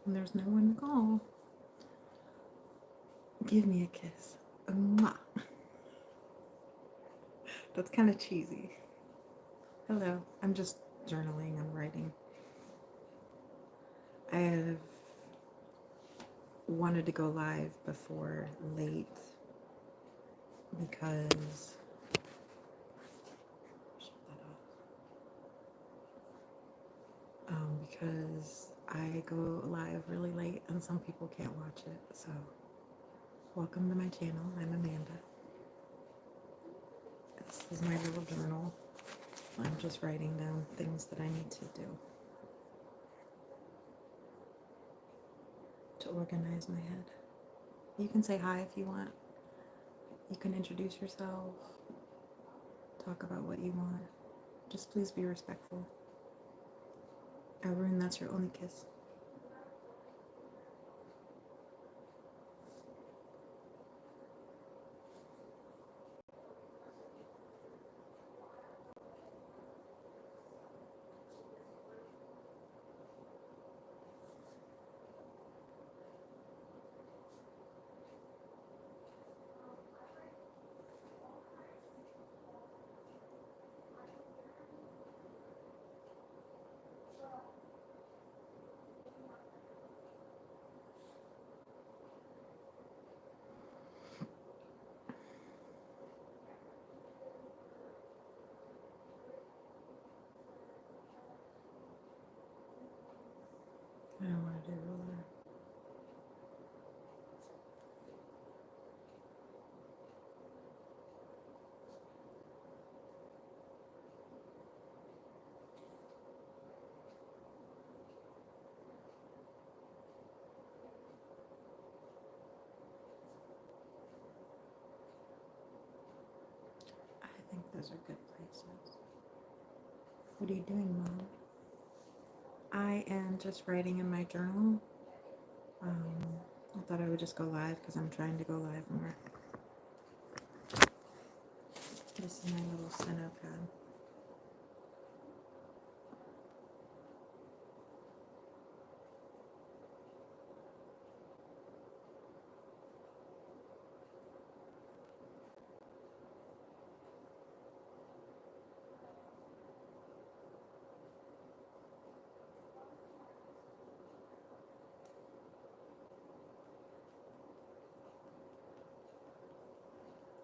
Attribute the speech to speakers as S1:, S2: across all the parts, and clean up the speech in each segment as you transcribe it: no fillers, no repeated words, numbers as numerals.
S1: and there's no one to call. Give me a kiss. Mwah. That's kind of cheesy. Hello. I'm just journaling. I'm writing. I have wanted to go live before late because because I go live really late and some people can't watch it. So welcome to my channel. I'm Amanda. This is my little journal. I'm just writing down things that I need to do to organize my head. You can say hi if you want. You can introduce yourself. Talk about what you want. Just please be respectful. Arun, that's your only kiss. I don't want to do ruler. I think those are good places. What are you doing, Mom? I am just writing in my journal. I thought I would just go live because I'm trying to go live more. This is my little Seno pad.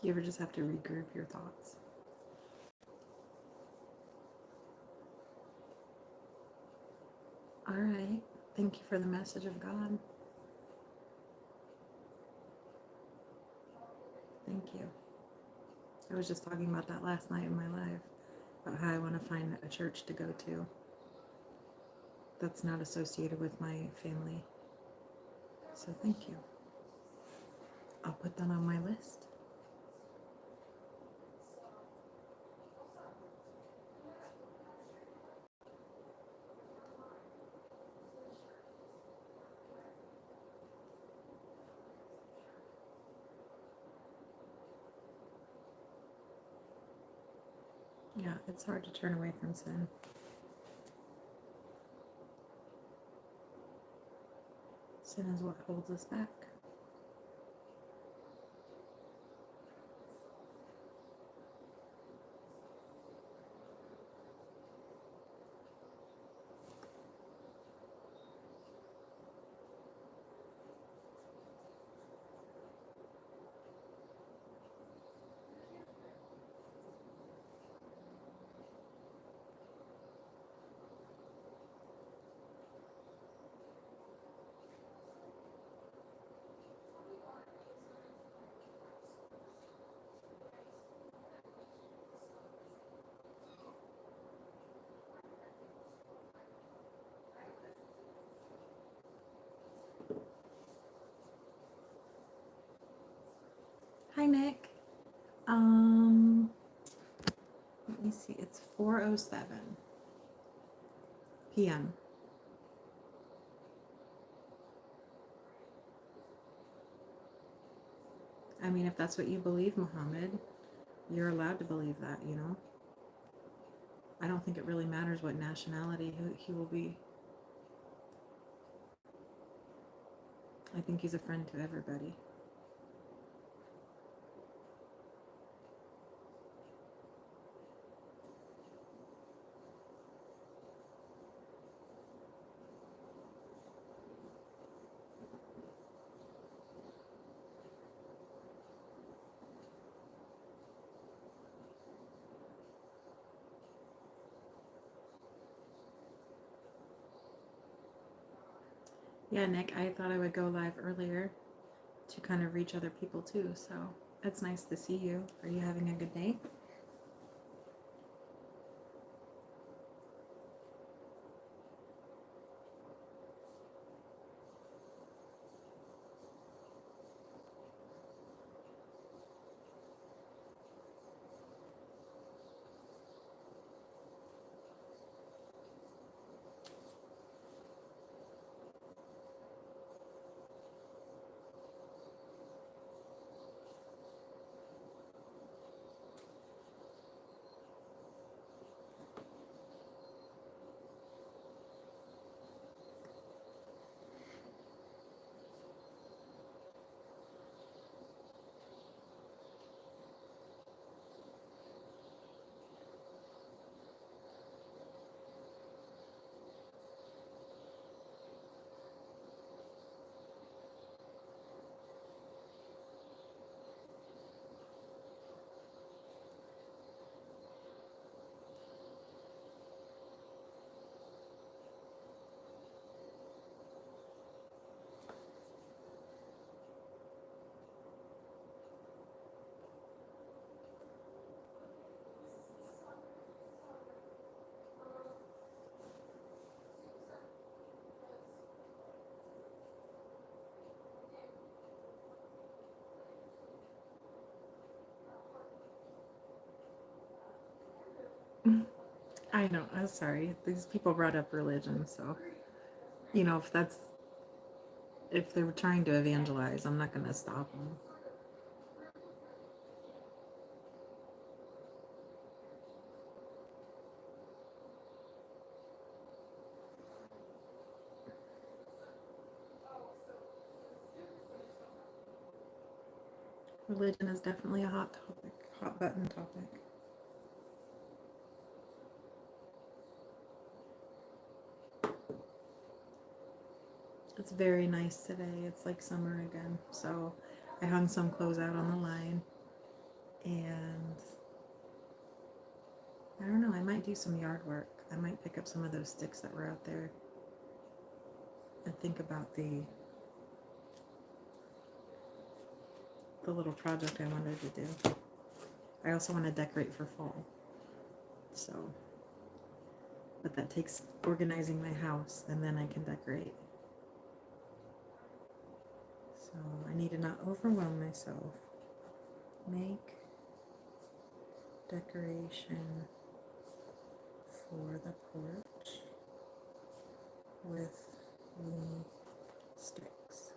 S1: You ever just have to regroup your thoughts? All right. Thank you for the message of God. Thank you. I was just talking about that last night in my life, about how I want to find a church to go to that's not associated with my family. So thank you. I'll put that on my list. Yeah, it's hard to turn away from sin. Sin is what holds us back. Hi, Nick. Let me see. It's 4:07 p.m. I mean, if that's what you believe, Muhammad, you're allowed to believe that, you know? I don't think it really matters what nationality he will be. I think he's a friend to everybody. Yeah, Nick, I thought I would go live earlier to kind of reach other people too, so it's nice to see you. Are you having a good day? I know, I'm sorry. These people brought up religion, so if they were trying to evangelize, I'm not gonna stop them. Religion is definitely a hot topic, hot button topic. It's very nice today. It's like summer again. So I hung some clothes out on the line, and I don't know, I might do some yard work. I might pick up some of those sticks that were out there and think about the little project I wanted to do. I also want to decorate for fall. So, but that takes organizing my house, and then I can decorate. So I need to not overwhelm myself. Make decoration for the porch with the sticks.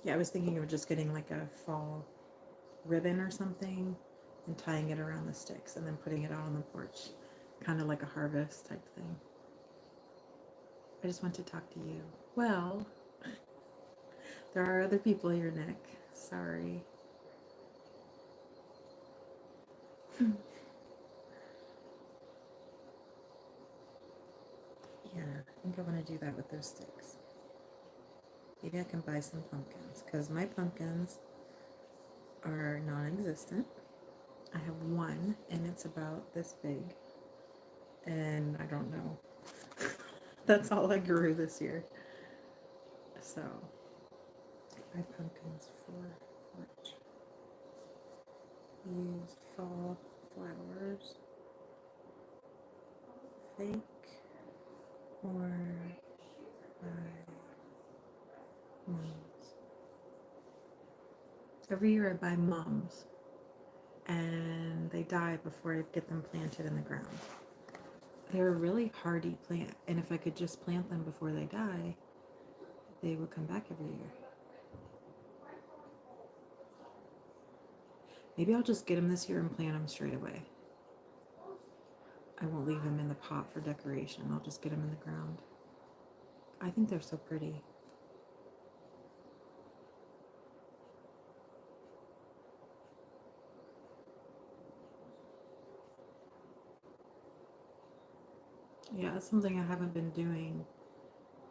S1: Yeah, I was thinking of just getting like a fall ribbon or something and tying it around the sticks and then putting it out on the porch, kind of like a harvest type thing. I just want to talk to you. Well, there are other people here, Nick. Sorry. Yeah, I think I want to do that with those sticks. Maybe I can buy some pumpkins, because my pumpkins are non-existent. I have one, and it's about this big, and I don't know. That's all I grew this year. So, my pumpkins for porch. Use fall flowers, fake or buy mums. Every year I buy mums, and they die before I get them planted in the ground. They're a really hardy plant, and if I could just plant them before they die, they would come back every year. Maybe I'll just get them this year and plant them straight away. I won't leave them in the pot for decoration. I'll just get them in the ground. I think they're so pretty. Yeah, something I haven't been doing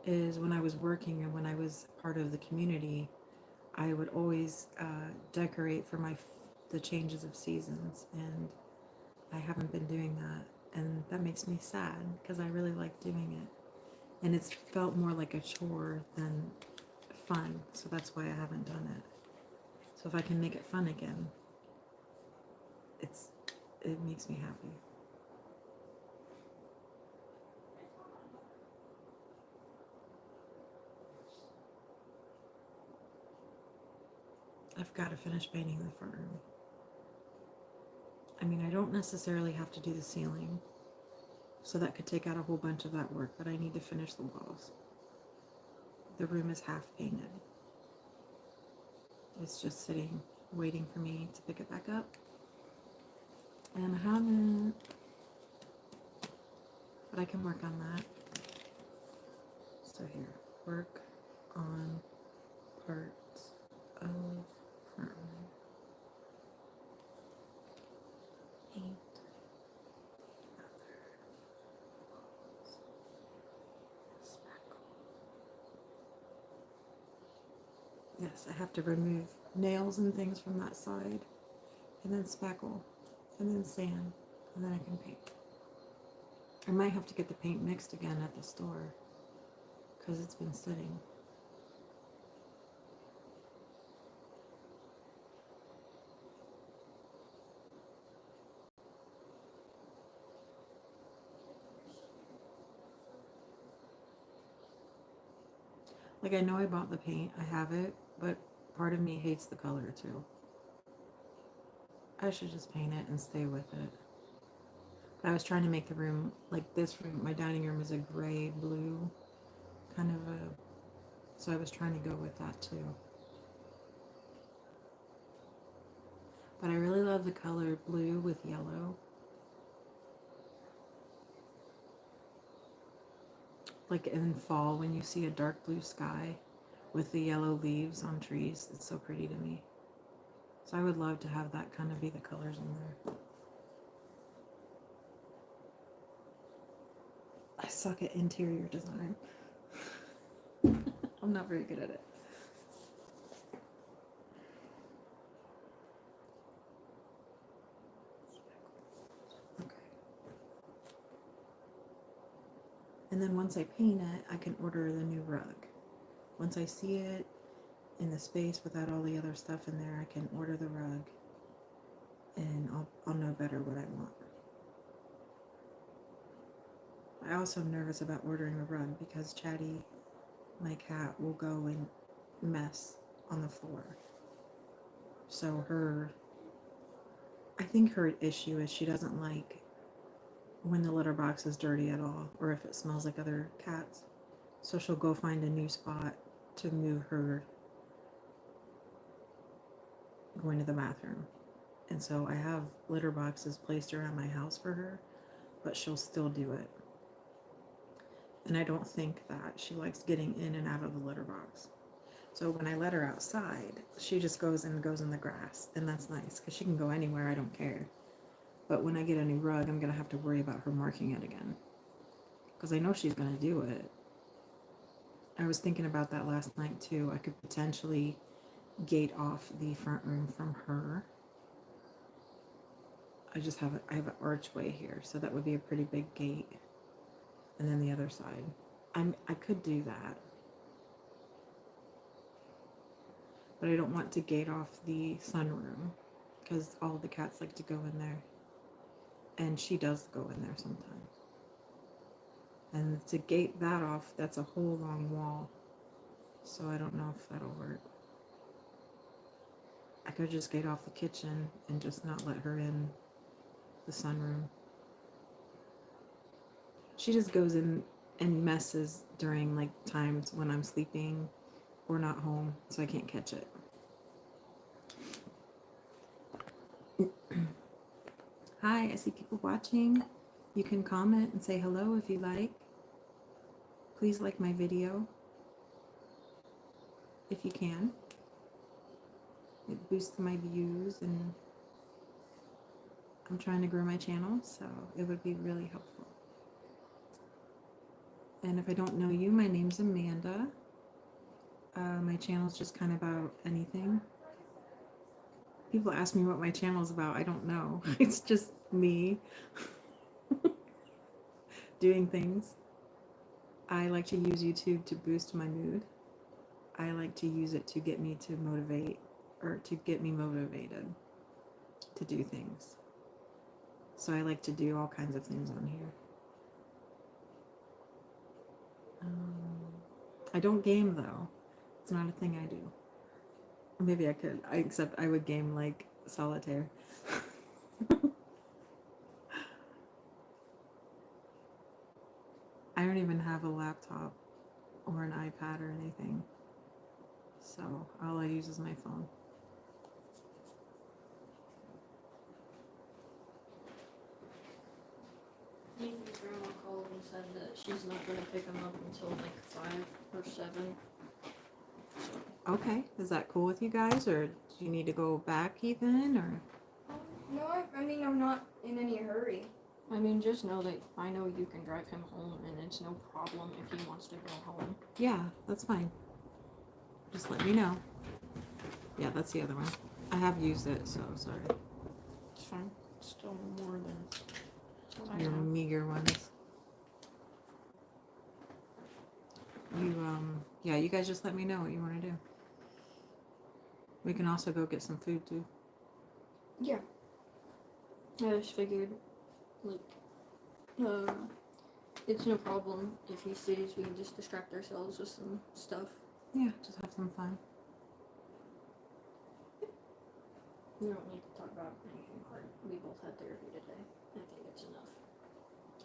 S1: is when I was working and when I was part of the community, I would always decorate for the changes of seasons, and I haven't been doing that, and that makes me sad because I really like doing it, and it's felt more like a chore than fun, so that's why I haven't done it. So if I can make it fun again, it's it makes me happy. I've got to finish painting the front room. I mean, I don't necessarily have to do the ceiling, so that could take out a whole bunch of that work, but I need to finish the walls. The room is half painted. It's just sitting, waiting for me to pick it back up. And I haven't, but I can work on that. So here, work on parts of front room. Paint the other walls. Spackle. Yes, I have to remove nails and things from that side, and then spackle, and then sand, and then I can paint. I might have to get the paint mixed again at the store because it's been sitting. Like, I know I bought the paint, I have it, but part of me hates the color too. I should just paint it and stay with it. But I was trying to make the room, like this room, my dining room is a gray blue kind of a, so I was trying to go with that too. But I really love the color blue with yellow. Like in fall when you see a dark blue sky with the yellow leaves on trees, it's so pretty to me. So I would love to have that kind of be the colors in there. I suck at interior design. I'm not very good at it. Okay. And then once I paint it, I can order the new rug. Once I see it in the space without all the other stuff in there, I can order the rug, and I'll know better what I want. I also am nervous about ordering a rug because Chatty, my cat, will go and mess on the floor. So I think her issue is she doesn't like when the litter box is dirty at all, or if it smells like other cats. So she'll go find a new spot to move her going to the bathroom. And so I have litter boxes placed around my house for her, but she'll still do it. And I don't think that she likes getting in and out of the litter box. So when I let her outside, she just goes in the grass, and that's nice because she can go anywhere, I don't care. But when I get a new rug, I'm going to have to worry about her marking it again because I know she's going to do it. I was thinking about that last night too. I could potentially gate off the front room from her. I have an archway here, so that would be a pretty big gate. And then the other side. I could do that. But I don't want to gate off the sunroom because all the cats like to go in there. And she does go in there sometimes. And to gate that off, that's a whole long wall. So I don't know if that'll work. I could just gate off the kitchen and just not let her in the sunroom. She just goes in and messes during like times when I'm sleeping or not home, so I can't catch it. Hi, I see people watching. You can comment and say hello if you like. Please like my video if you can. It boosts my views, and I'm trying to grow my channel, so it would be really helpful. And if I don't know you, my name's Amanda. My channel's just kind of about anything. People ask me what my channel's about. I don't know. It's just me doing things. I like to use YouTube to boost my mood. I like to use it to get me to motivate, or to get me motivated to do things. So I like to do all kinds of things on here. I don't game though. It's not a thing I do. Maybe I could. Except I would game like solitaire. I don't even have a laptop or an iPad or anything. So all I use is my phone.
S2: Maybe grandma called and said that she's not going to pick him up until like 5 or 7.
S1: Okay, is that cool with you guys, or do you need to go back, Ethan, or?
S3: No, I mean, I'm not in any hurry.
S2: I mean, just know that I know you can drive him home, and it's no problem if he wants to go home.
S1: Yeah, that's fine. Just let me know. Yeah, that's the other one. I have used it, so sorry.
S2: It's fine. It's still more than what I
S1: Your
S2: have.
S1: meager ones. You, yeah, you guys just let me know what you want to do. We can also go get some food, too.
S3: Yeah.
S2: I just figured, like, it's no problem if he stays. We can just distract ourselves with some stuff.
S1: Yeah, just have some fun.
S2: We don't need to talk about anything hard. We both had therapy today. I think it's enough.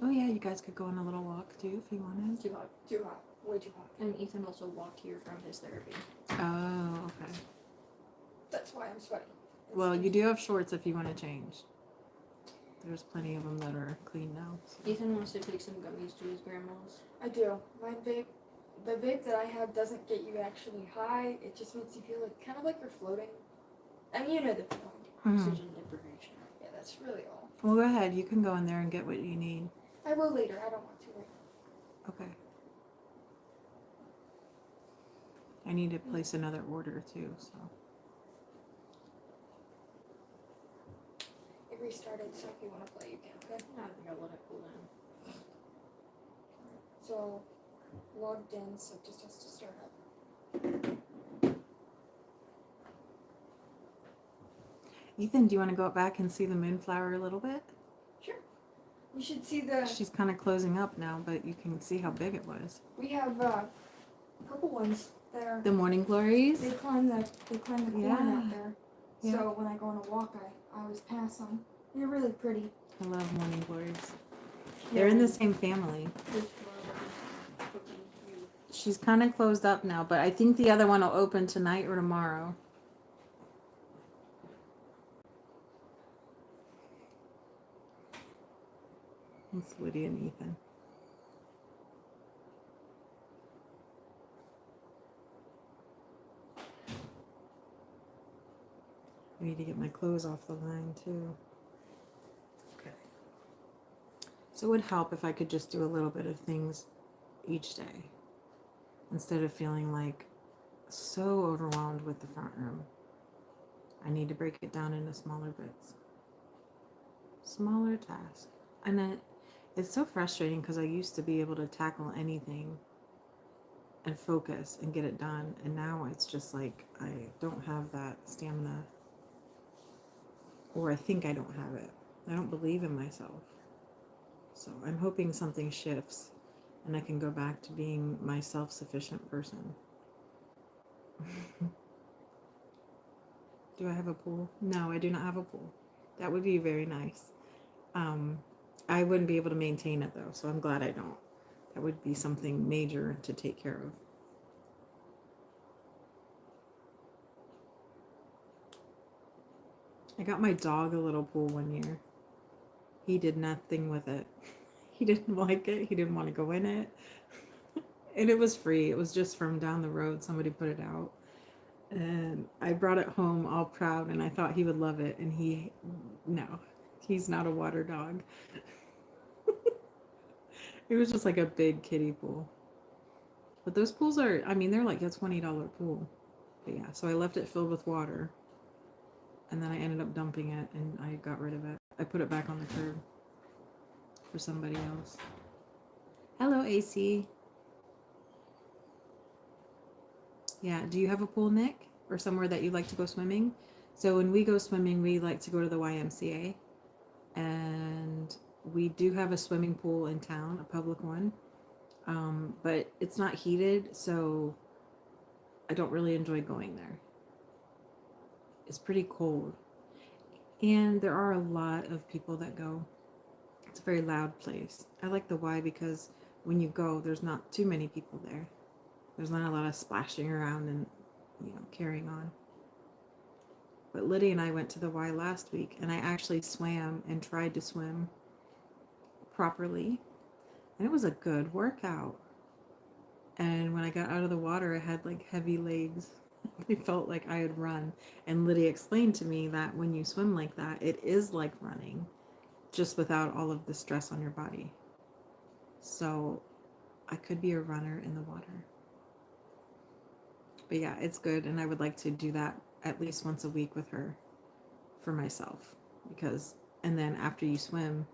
S1: Oh, yeah, you guys could go on a little walk, too, if you wanted.
S2: Too hot.
S3: Too hot. Way too hot.
S2: And Ethan also walked here from his therapy.
S1: Oh, okay.
S3: That's why I'm sweating.
S1: Well, you do have shorts if you want to change. There's plenty of them that are clean now. So.
S2: Ethan wants to take some gummies to his grandma's.
S3: I do. My vape, the vape that I have doesn't get you actually high. It just makes you feel like kind of like you're floating. I mean, you know the feeling.
S2: Oxygen deprivation.
S3: Yeah, that's really all.
S1: Well, go ahead. You can go in there and get what you need.
S3: I will later. I don't want to right now.
S1: Okay. I need to place another order too, so.
S3: It restarted, so if you want to play, you can. Okay.
S2: I think I'll let it cool down.
S3: So, logged in, so it just has to start up.
S1: Ethan, do you want to go back and see the moonflower a little bit?
S3: Sure. You should see the.
S1: She's kind of closing up now, but you can see how big it was.
S3: We have purple ones that are.
S1: The morning glories?
S3: They climb the corn
S1: Yeah.
S3: out there.
S1: Yeah.
S3: So when I go on a walk, I always pass them. They're really pretty.
S1: I love morning glories. They're in the same family.
S2: This flower is cooking you.
S1: She's kind of closed up now, but I think the other one will open tonight or tomorrow. It's Lydia and Ethan. I need to get my clothes off the line too. Okay. So it would help if I could just do a little bit of things each day instead of feeling like so overwhelmed with the front room. I need to break it down into smaller bits. Smaller tasks. And it's so frustrating because I used to be able to tackle anything and focus and get it done. And now it's just like I don't have that stamina. Or I think I don't have it. I don't believe in myself. So I'm hoping something shifts and I can go back to being my self-sufficient person. Do I have a pool? No, I do not have a pool. That would be very nice. I wouldn't be able to maintain it though, so I'm glad I don't. That would be something major to take care of. I got my dog a little pool one year. He did nothing with it. He didn't like it. He didn't want to go in it. And it was free. It was just from down the road. Somebody put it out. And I brought it home all proud and I thought he would love it. And no, he's not a water dog. It was just like a big kiddie pool. But those pools are, I mean, they're like a $20 pool. But yeah, so I left it filled with water. And then I ended up dumping it and I got rid of it. I put it back on the curb for somebody else. Hello, AC. Yeah, do you have a pool, Nick? Or somewhere that you like to go swimming? So when we go swimming, we like to go to the YMCA. And we do have a swimming pool in town, a public one. But it's not heated, so I don't really enjoy going there. It's pretty cold. And there are a lot of people that go. It's a very loud place. I like the Y because when you go, there's not too many people there. There's not a lot of splashing around and, carrying on. But Lydia and I went to the Y last week, and I actually swam and tried to swim properly. And it was a good workout. And when I got out of the water, I had like heavy legs. They felt like I had run. And Lydia explained to me that when you swim like that, it is like running, just without all of the stress on your body. So I could be a runner in the water. But yeah, it's good. And I would like to do that at least once a week with her for myself. And then after you swim,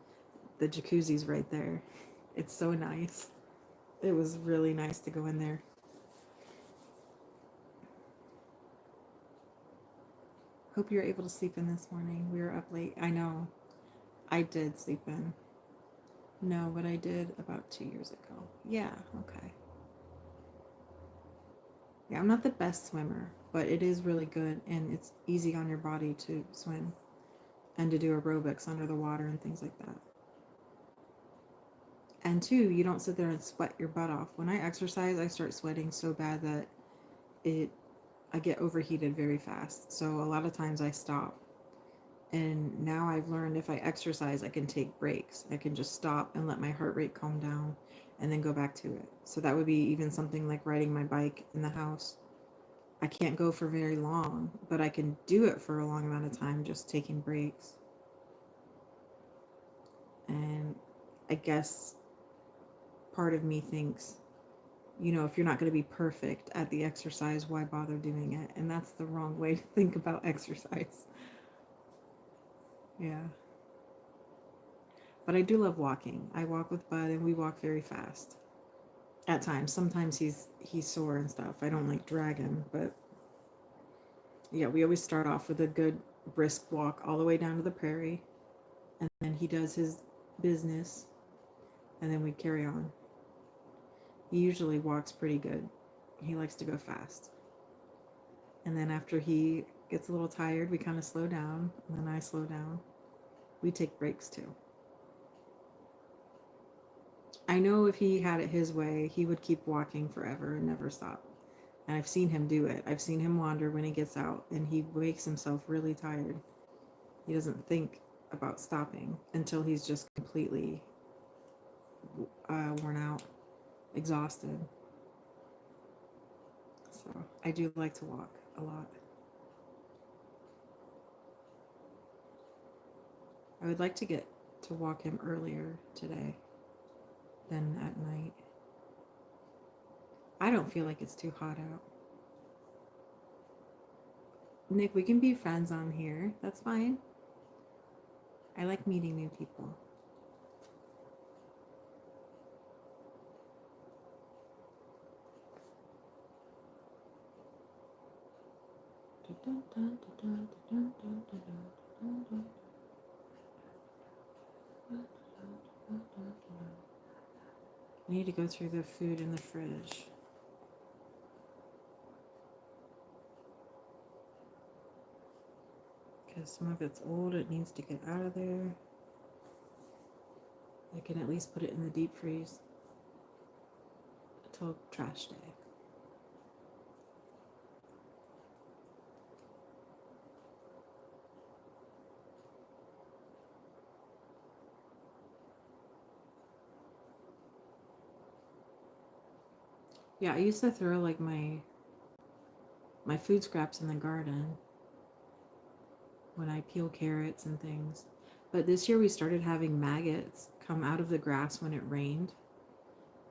S1: the jacuzzi's right there. It's so nice. It was really nice to go in there. Hope you're able to sleep in this morning. We were up late. I know. I did sleep in. No, but I did about 2 years ago. Yeah, okay. Yeah, I'm not the best swimmer, but it is really good and it's easy on your body to swim and to do aerobics under the water and things like that. And two, you don't sit there and sweat your butt off. When I exercise, I start sweating so bad that I get overheated very fast. So a lot of times I stop. And now I've learned if I exercise, I can take breaks. I can just stop and let my heart rate calm down and then go back to it. So that would be even something like riding my bike in the house. I can't go for very long, but I can do it for a long amount of time, just taking breaks. And I guess part of me thinks, if you're not going to be perfect at the exercise, why bother doing it? And that's the wrong way to think about exercise. Yeah. But I do love walking. I walk with Bud and we walk very fast. At times. Sometimes he's sore and stuff. I don't like drag him, but yeah, we always start off with a good brisk walk all the way down to the prairie. And then he does his business and then we carry on. He usually walks pretty good. He likes to go fast. And then after he gets a little tired, we kind of slow down, and then I slow down. We take breaks too. I know if he had it his way, he would keep walking forever and never stop. And I've seen him do it. I've seen him wander when he gets out, and he makes himself really tired. He doesn't think about stopping until he's just completely worn out, exhausted. So I do like to walk a lot. I would like to get to walk him earlier today than at night. I don't feel like it's too hot out. Nick, we can be friends on here. That's fine. I like meeting new people. I need to go through the food in the fridge. Because some of it's old, it needs to get out of there. I can at least put it in the deep freeze until trash day. Yeah, I used to throw like my food scraps in the garden when I peel carrots and things. But this year we started having maggots come out of the grass when it rained.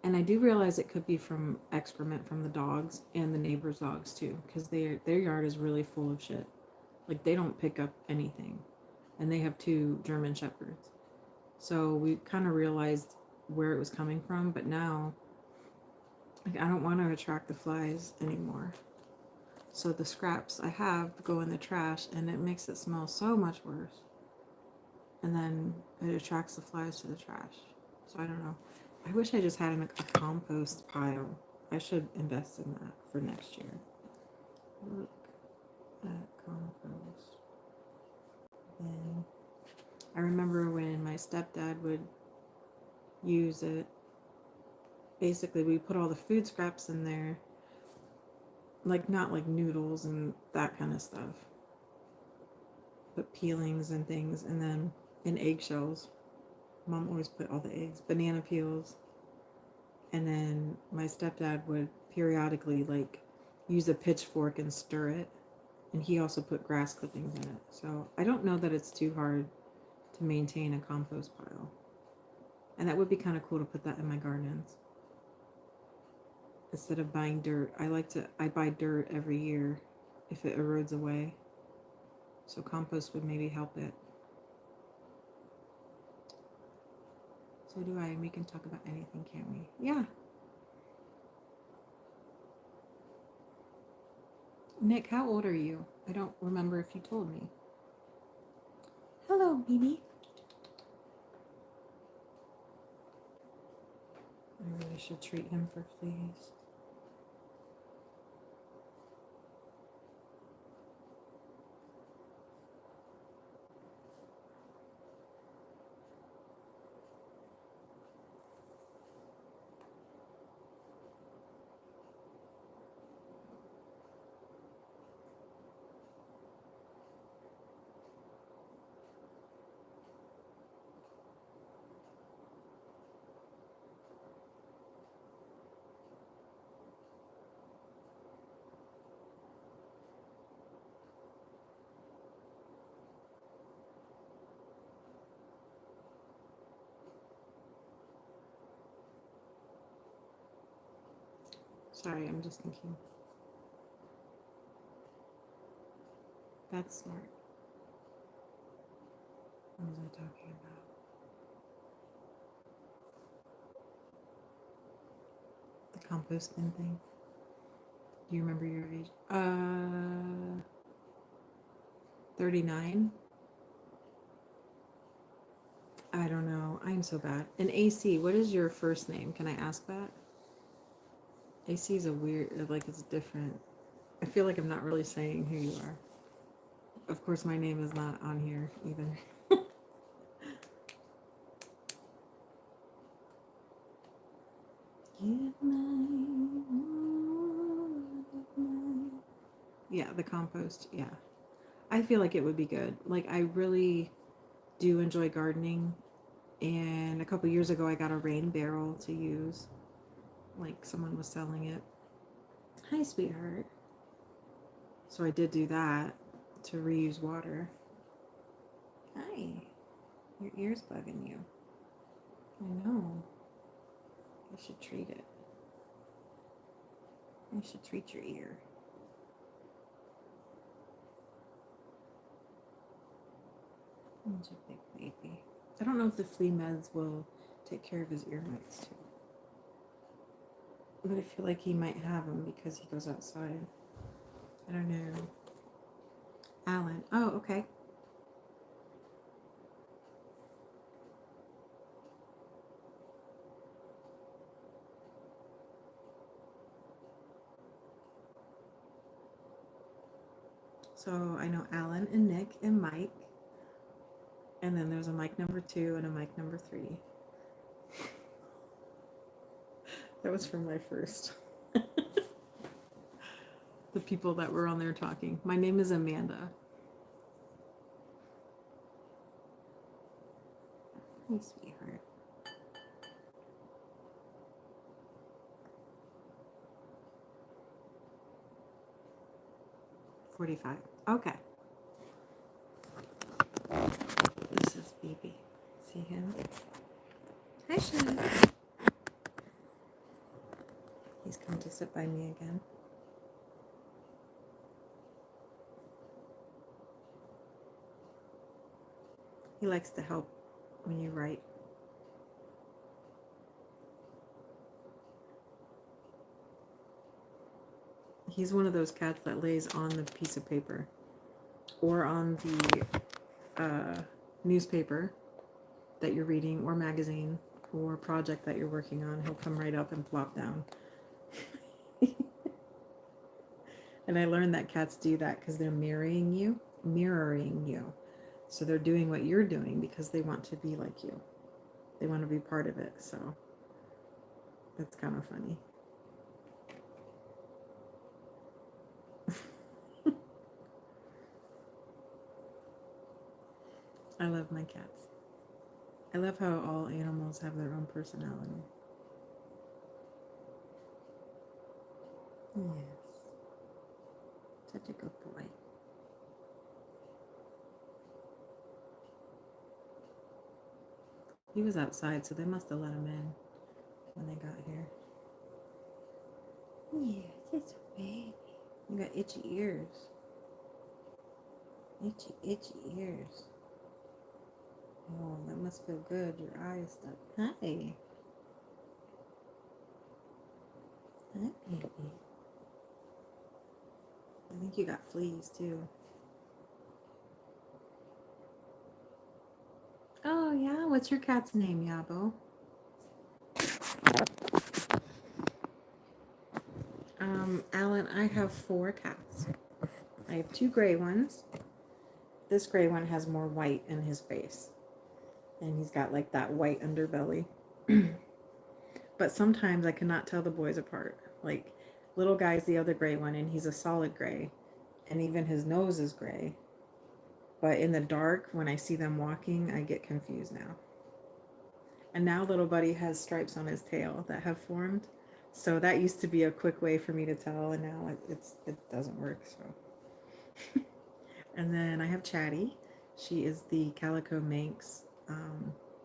S1: And I do realize it could be from excrement from the dogs and the neighbors' dogs too, because their yard is really full of shit. Like they don't pick up anything, and they have 2 German shepherds. So we kind of realized where it was coming from, but now like, I don't want to attract the flies anymore. So the scraps I have go in the trash, and it makes it smell so much worse. And then it attracts the flies to the trash. So I don't know. I wish I just had a compost pile. I should invest in that for next year. Look at compost. Then I remember when my stepdad would use it. Basically, we put all the food scraps in there, like not like noodles and that kind of stuff, but peelings and things, and then in eggshells. Mom always put all the eggs, banana peels, and then my stepdad would periodically like use a pitchfork and stir it, and he also put grass clippings in it. So I don't know that it's too hard to maintain a compost pile, and that would be kind of cool to put that in my gardens instead of buying dirt. I buy dirt every year if it erodes away, so compost would maybe help it. So do I. We can talk about anything, can't we? Yeah. Nick, how old are you? I don't remember if you told me. Hello, baby. I really should treat him for fleas. Sorry, I'm just thinking. That's smart. What was I talking about? The compost bin thing. Do you remember your age? 39? I don't know. I'm so bad. And AC, what is your first name? Can I ask that? AC is a weird, like it's different. I feel like I'm not really saying who you are. Of course, my name is not on here either. Yeah, the compost. Yeah. I feel like it would be good. Like, I really do enjoy gardening. And a couple years ago, I got a rain barrel to use. Like, someone was selling it. Hi, sweetheart. So I did do that to reuse water. Hi. Your ear's bugging you. I know. I should treat it. I should treat your ear. He's a big baby. I don't know if the flea meds will take care of his ear mites too. But I feel like he might have them because he goes outside. I don't know. Alan. Oh, okay. So I know Alan and Nick and Mike. And then there's a Mike number 2 and a Mike number 3. That was from my first. The people that were on there talking. My name is Amanda. Hey, sweetheart. $45. Okay. This is BB. See him? Hi, Sean. to sit by me again. He likes to help when you write. He's one of those cats that lays on the piece of paper or on the newspaper that you're reading or magazine or project that you're working on. He'll come right up and plop down. And I learned that cats do that because they're mirroring you. So they're doing what you're doing because they want to be like you. They want to be part of it. So that's kind of funny. I love my cats. I love how all animals have their own personality. Yes. Such a good boy. He was outside, so they must have let him in when they got here. Yes, it's a baby. You got itchy ears. Itchy ears. Oh, that must feel good. Your eye is stuck. Hi. Hi, baby. I think you got fleas too. Oh, yeah. What's your cat's name, Yabo? Alan, I have 4 cats. I have 2 gray ones. This gray one has more white in his face. And he's got like that white underbelly. But sometimes I cannot tell the boys apart. Like, little guy's the other gray one, and he's a solid gray. And even his nose is gray. But in the dark, when I see them walking, I get confused now. And now little buddy has stripes on his tail that have formed. So that used to be a quick way for me to tell, and now it doesn't work. So, and then I have Chatty. She is the calico Manx,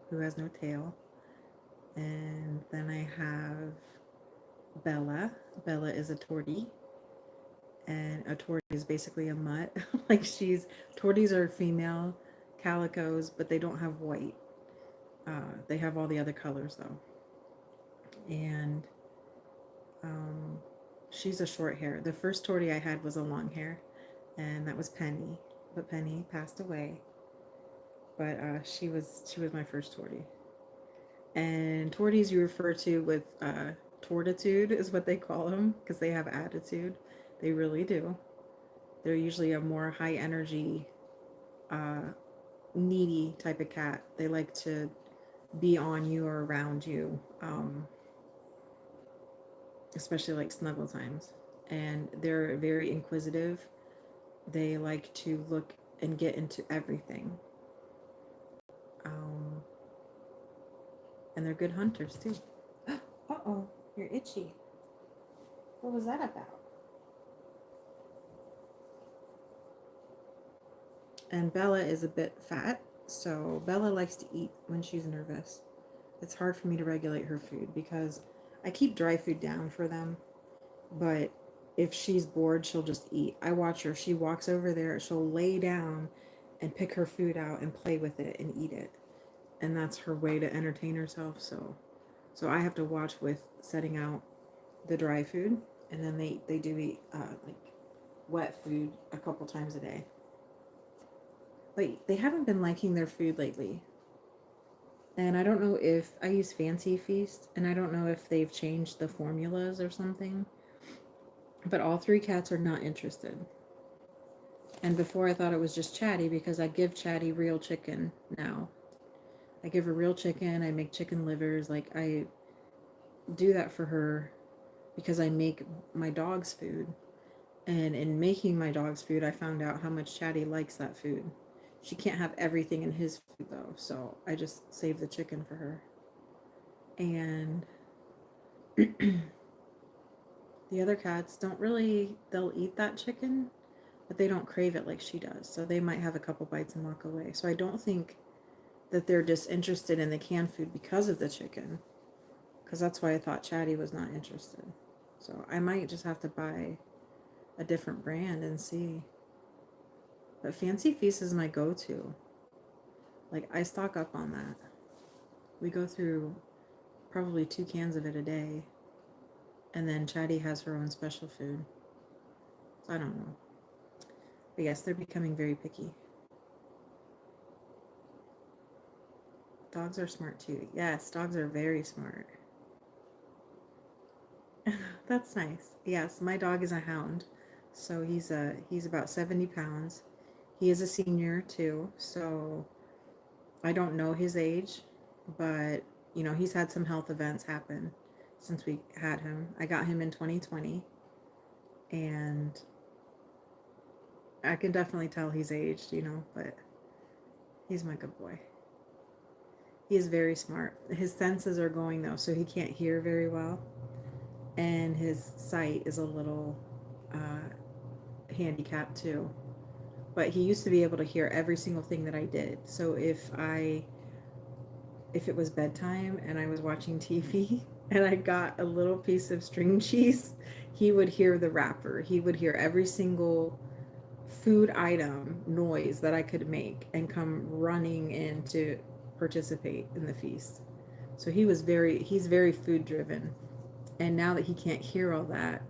S1: who has no tail. And then I have Bella. Bella is a tortie. And a tortie is basically a mutt. Like torties are female calicos, but they don't have white. They have all the other colors though. And she's a short hair. The first tortie I had was a long hair, and that was Penny. But Penny passed away. But she was my first tortie. And torties you refer to with tortitude is what they call them, because they have attitude. They really do. They're usually a more high energy, needy type of cat. They like to be on you or around you, especially like snuggle times. And they're very inquisitive. They like to look and get into everything. And they're good hunters too. Uh-oh, you're itchy. What was that about? And Bella is a bit fat, so Bella likes to eat when she's nervous. It's hard for me to regulate her food because I keep dry food down for them, but if she's bored, she'll just eat. I watch her. She walks over there, she'll lay down and pick her food out and play with it and eat it. And that's her way to entertain herself. So I have to watch with setting out the dry food, and then they do eat like wet food a couple times a day. Like, they haven't been liking their food lately. And I don't know if I use Fancy Feast, and I don't know if they've changed the formulas or something. But all 3 cats are not interested. And before I thought it was just Chatty, because I give Chatty real chicken now. I give her real chicken, I make chicken livers, like I do that for her because I make my dog's food. And in making my dog's food, I found out how much Chatty likes that food. She can't have everything in his food though, so I just save the chicken for her. And the other cats don't really, they'll eat that chicken, but they don't crave it like she does. So they might have a couple bites and walk away. So I don't think that they're disinterested in the canned food because of the chicken. Because that's why I thought Chatty was not interested. So I might just have to buy a different brand and see. But Fancy Feast is my go-to. Like, I stock up on that. We go through probably 2 cans of it a day. And then Chatty has her own special food. So I don't know. But yes, they're becoming very picky. Dogs are smart too. Yes, dogs are very smart. That's nice. Yes, my dog is a hound. So he's about 70 pounds. He is a senior too. So I don't know his age, but you know, he's had some health events happen since we had him. I got him in 2020, and I can definitely tell he's aged, you know, but he's my good boy. He is very smart. His senses are going though, so he can't hear very well, and his sight is a little handicapped too. But he used to be able to hear every single thing that I did. So if it was bedtime and I was watching TV and I got a little piece of string cheese, he would hear the wrapper. He would hear every single food item noise that I could make and come running in to participate in the feast. So he's very food driven. And now that he can't hear all that,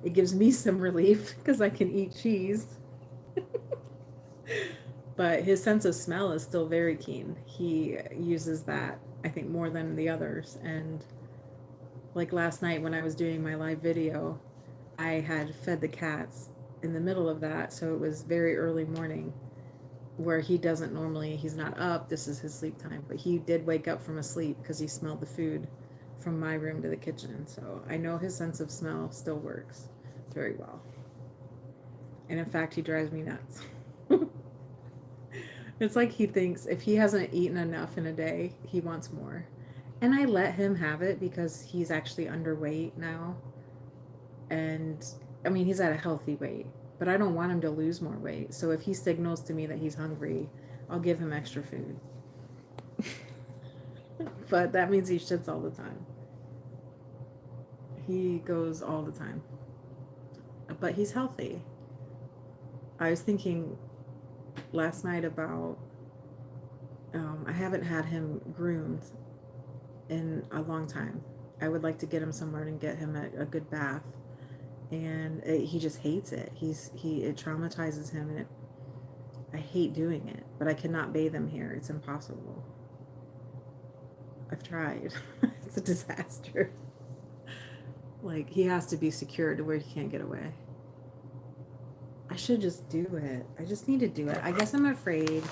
S1: it gives me some relief because I can eat cheese. But his sense of smell is still very keen. He uses that, I think, more than the others. And like last night when I was doing my live video, I had fed the cats in the middle of that. So it was very early morning where he's not up. This is his sleep time. But he did wake up from a sleep because he smelled the food from my room to the kitchen. So I know his sense of smell still works very well. And in fact, he drives me nuts. It's like he thinks if he hasn't eaten enough in a day, he wants more. And I let him have it because he's actually underweight now. And I mean, he's at a healthy weight, but I don't want him to lose more weight. So if he signals to me that he's hungry, I'll give him extra food. But that means he shits all the time. He goes all the time. But he's healthy. I was thinking last night about I haven't had him groomed in a long time. I would like to get him somewhere and get him a good bath, and he just hates it. It traumatizes him, and I hate doing it, but I cannot bathe him here. It's impossible. I've tried. It's a disaster. Like, he has to be secured to where he can't get away. I should just do it. I just need to do it. I guess I'm afraid.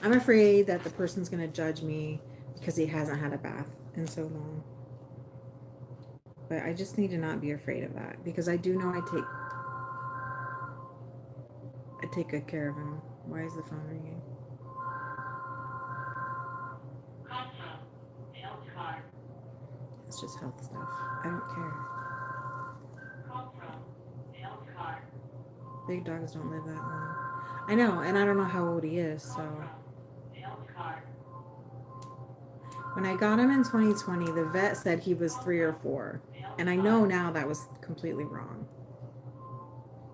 S1: I'm afraid that the person's going to judge me because he hasn't had a bath in so long. But I just need to not be afraid of that because I do know I take good care of him. Why is the phone ringing? It's just health stuff. I don't care. Big dogs don't live that long. I know, and I don't know how old he is, so. When I got him in 2020, the vet said he was 3 or 4. And I know now that was completely wrong.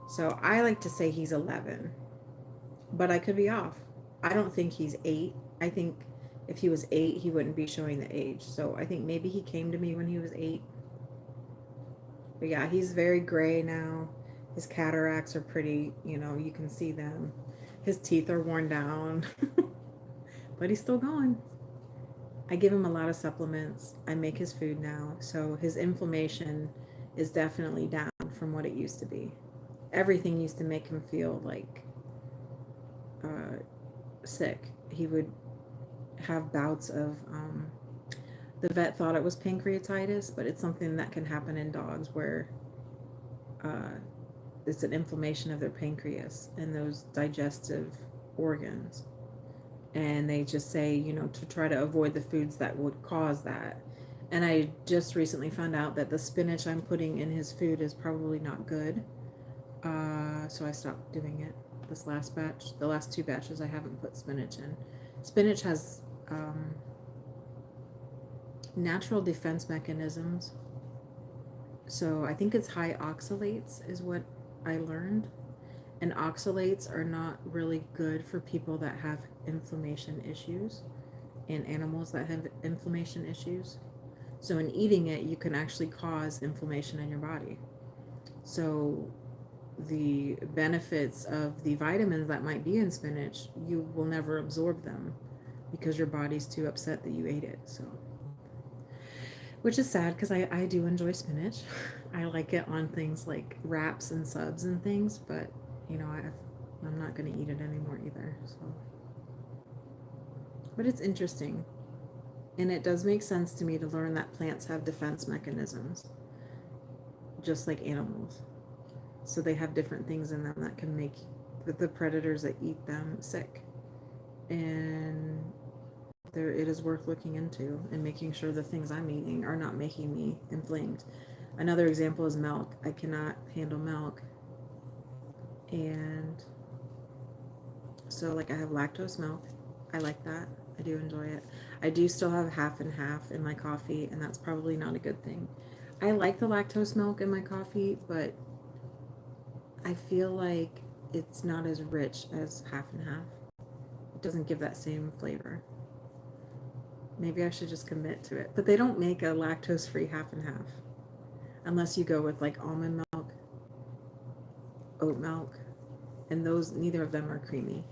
S1: So I like to say he's 11. But I could be off. I don't think he's 8. I think if he was 8, he wouldn't be showing the age. So I think maybe he came to me when he was 8. But yeah, he's very gray now. His cataracts are pretty, you can see them. His teeth are worn down. But he's still going. I give him a lot of supplements. I make his food now. So his inflammation is definitely down from what it used to be. Everything used to make him feel like sick. He would have bouts of, the vet thought it was pancreatitis, but it's something that can happen in dogs where it's an inflammation of their pancreas and those digestive organs. And they just say, to try to avoid the foods that would cause that. And I just recently found out that the spinach I'm putting in his food is probably not good. So I stopped doing it this last batch. The last 2 batches I haven't put spinach in. Spinach has natural defense mechanisms. So I think it's high oxalates is what I learned. And oxalates are not really good for people that have inflammation issues and animals that have inflammation issues. So in eating it, you can actually cause inflammation in your body. So the benefits of the vitamins that might be in spinach, you will never absorb them because your body's too upset that you ate it. So, which is sad because I do enjoy spinach. I like it on things like wraps and subs and things, but you know, I'm not going to eat it anymore either. So, but it's interesting. And it does make sense to me to learn that plants have defense mechanisms, just like animals. So they have different things in them that can make the predators that eat them sick. And it is worth looking into and making sure the things I'm eating are not making me inflamed. Another example is milk. I cannot handle milk. And so like I have lactose milk. I like that. I do enjoy it. I do still have half and half in my coffee, and that's probably not a good thing. I like the lactose milk in my coffee, but I feel like it's not as rich as half and half. It doesn't give that same flavor. Maybe I should just commit to it. But they don't make a lactose-free half and half unless you go with like almond milk, oat milk, and those, neither of them are creamy.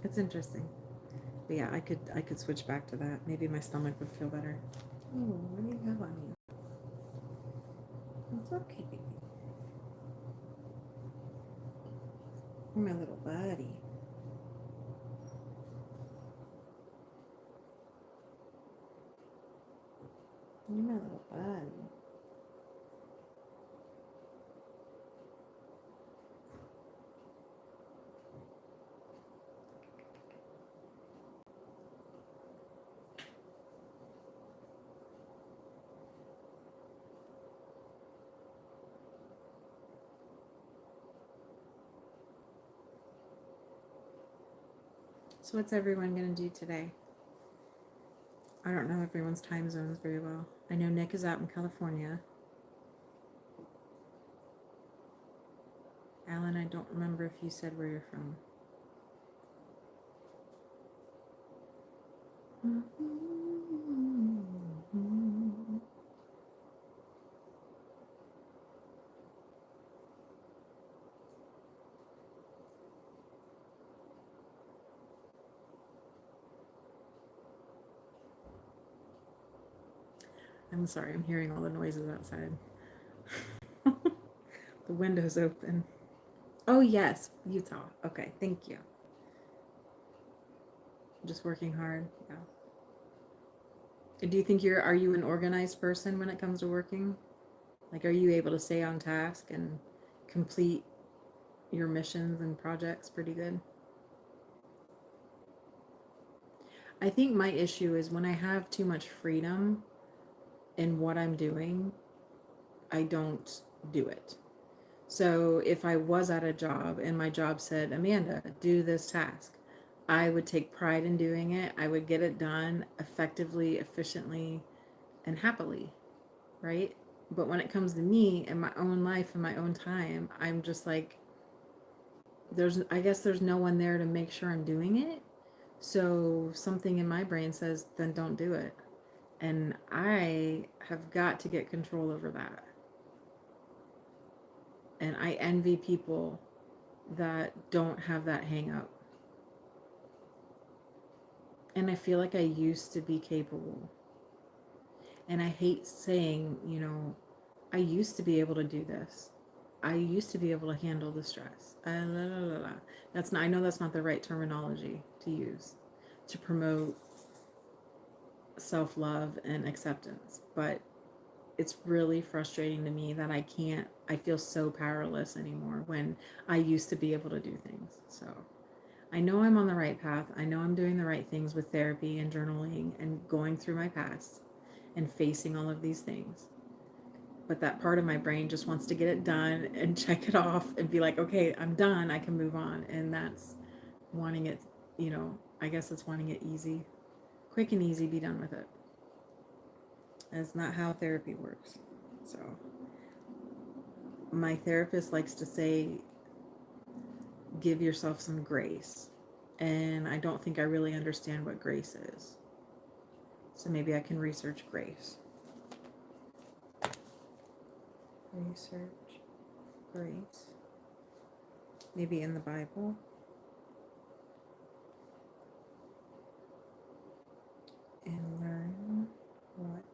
S1: It's interesting. But yeah, I could switch back to that. Maybe my stomach would feel better. Oh, what do you have on you? It's okay, baby. You're my little buddy. You're my little buddy. So what's everyone going to do today? I don't know everyone's time zones very well. I know Nick is out in California. Alan, I don't remember if you said where you're from. I'm sorry, I'm hearing all the noises outside. The window's open. Oh, yes, Utah. Okay, thank you. Just working hard. Yeah. Do you think are you an organized person when it comes to working? Like, are you able to stay on task and complete your missions and projects pretty good? I think my issue is when I have too much freedom in what I'm doing, I don't do it. So if I was at a job and my job said, Amanda, do this task, I would take pride in doing it. I would get it done effectively, efficiently, and happily, right? But when it comes to me and my own life and my own time, I'm just like, I guess there's no one there to make sure I'm doing it. So something in my brain says, then don't do it. And I have got to get control over that. And I envy people that don't have that hang up. And I feel like I used to be capable. And I hate saying, I used to be able to do this. I used to be able to handle the stress. That's not, I know that's not the right terminology to use to promote self-love and acceptance, but it's really frustrating to me that I feel so powerless anymore when I used to be able to do things. So I know I'm on the right path. I know I'm doing the right things with therapy and journaling and going through my past and facing all of these things. But that part of my brain just wants to get it done and check it off and be like, okay, I'm done. I can move on. And that's wanting it, I guess it's wanting it easy, quick and easy, be done with it. That's not how therapy works. So, my therapist likes to say, give yourself some grace. And I don't think I really understand what grace is. So maybe I can research grace. Research grace. Maybe in the Bible. And learn what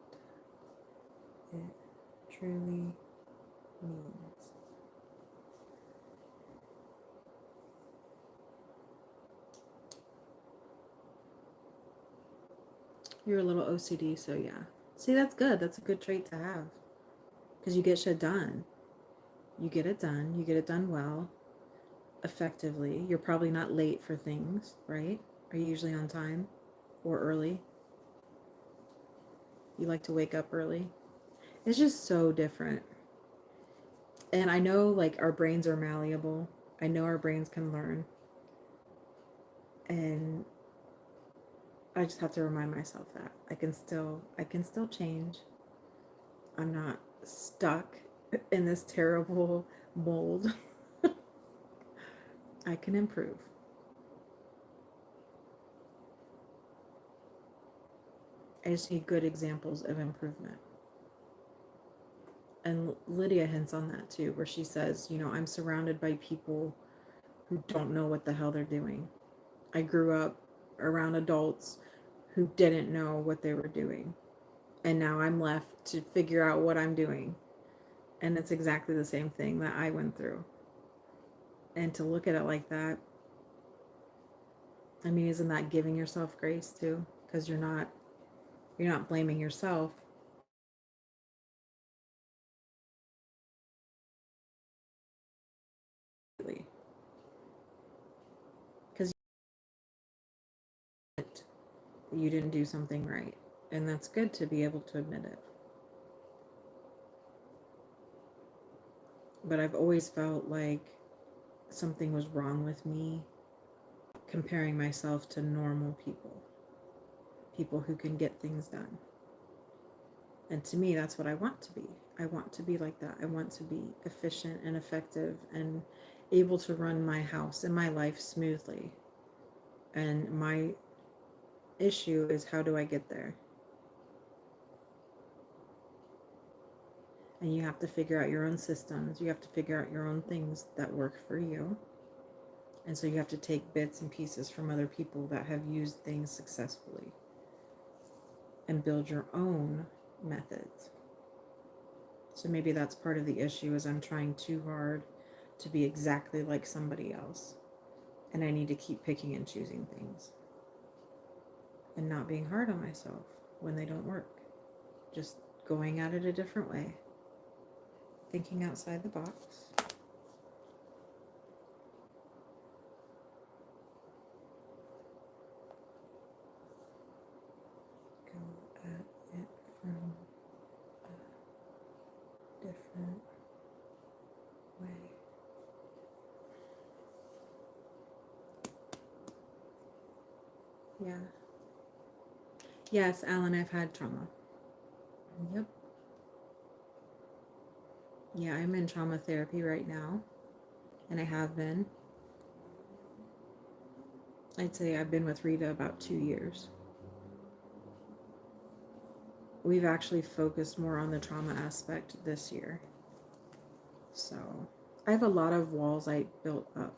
S1: it truly means. You're a little OCD, so yeah. See, that's good. That's a good trait to have. Because you get shit done. You get it done. You get it done well, effectively. You're probably not late for things, right? Are you usually on time or early? You like to wake up early? It's just so different. And I know, like, our brains are malleable. I know our brains can learn. And I just have to remind myself that I can still change. I'm not stuck in this terrible mold. I can improve. I just need good examples of improvement. And Lydia hints on that too, where she says, you know, I'm surrounded by people who don't know what the hell they're doing. I grew up around adults who didn't know what they were doing. And now I'm left to figure out what I'm doing. And it's exactly the same thing that I went through. And to look at it like that, I mean, isn't that giving yourself grace too? Because you're not blaming yourself. Because you didn't do something right. And that's good to be able to admit it. But I've always felt like something was wrong with me comparing myself to normal people who can get things done. And to me, that's what I want to be. I want to be like that. I want to be efficient and effective and able to run my house and my life smoothly. And my issue is, how do I get there? And you have to figure out your own systems. You have to figure out your own things that work for you. And so you have to take bits and pieces from other people that have used things successfully and build your own methods. So maybe that's part of the issue, is I'm trying too hard to be exactly like somebody else. And I need to keep picking and choosing things. And not being hard on myself when they don't work. Just going at it a different way. Thinking outside the box. Go at it from a different way. Yeah. Yes, Alan, I've had trauma. Yep. Yeah, I'm in trauma therapy right now. And I have been. I'd say I've been with Rita about 2 years. We've actually focused more on the trauma aspect this year. So I have a lot of walls I built up.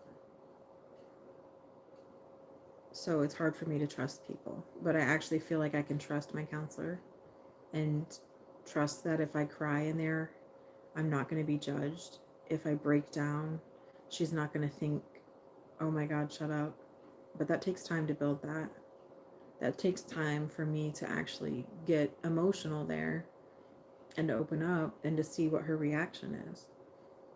S1: So it's hard for me to trust people. But I actually feel like I can trust my counselor and trust that if I cry in there, I'm not going to be judged. If I break down, she's not going to think, oh my God, shut up. But that takes time to build that. That takes time for me to actually get emotional there and to open up and to see what her reaction is.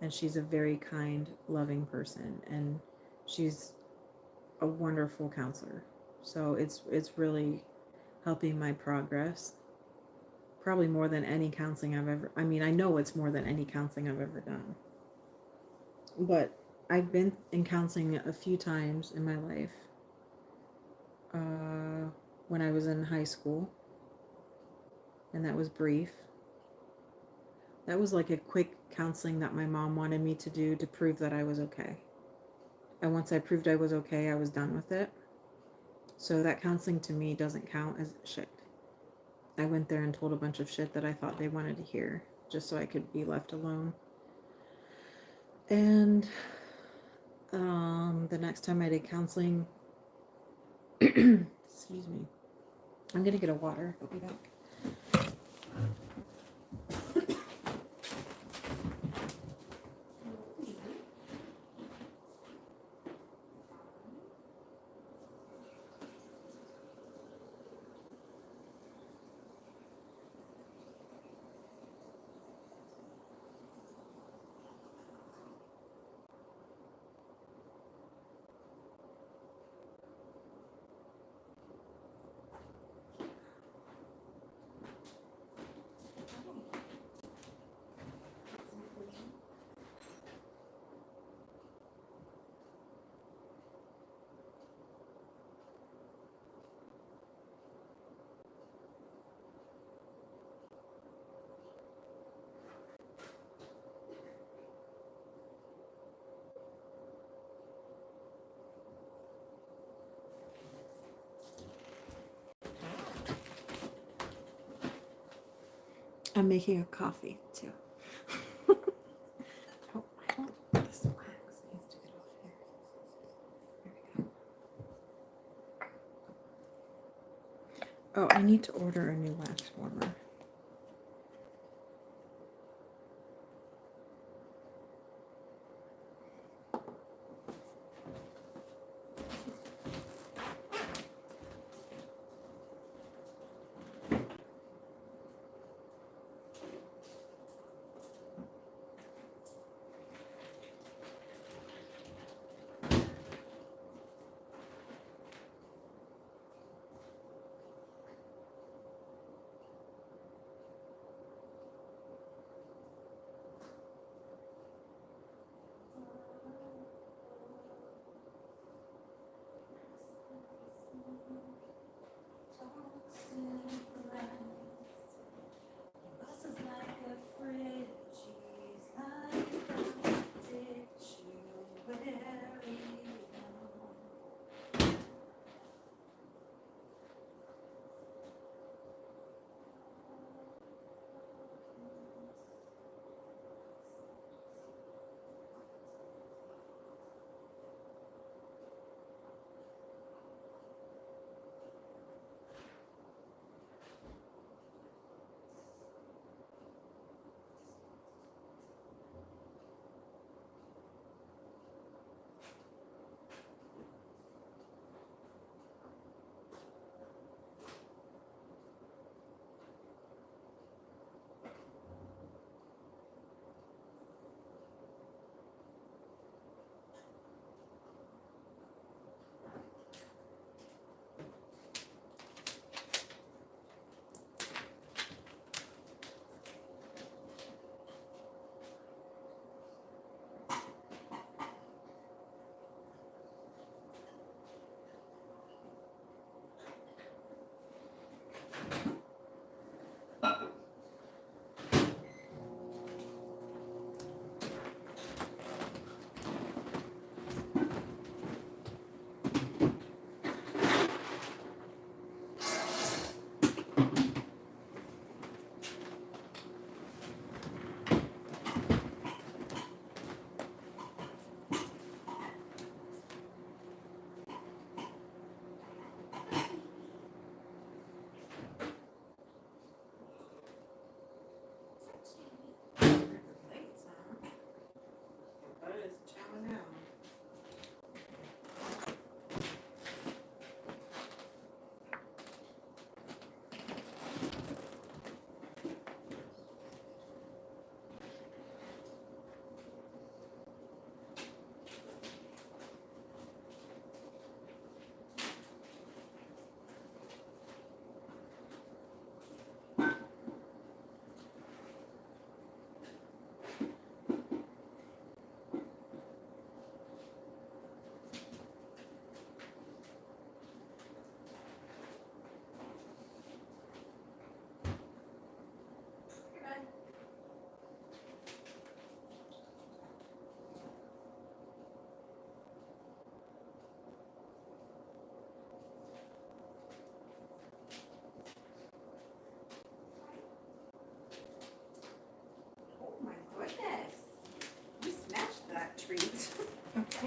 S1: And she's a very kind, loving person, and she's a wonderful counselor. So it's really helping my progress. Probably more than any counseling I've ever, I mean, I know it's more than any counseling I've ever done. But I've been in counseling a few times in my life. When I was in high school. and that was brief. That was like a quick counseling that my mom wanted me to do to prove that I was okay. And once I proved I was okay, I was done with it. So that counseling to me doesn't count as shit. I went there and told a bunch of shit that I thought they wanted to hear just so I could be left alone. And the next time I did counseling, excuse me, I'm gonna get a water. I'll be back. I'm making a coffee too. Oh, I don't. This wax needs to get off here. There we go. Oh, I need to order a new wax warmer.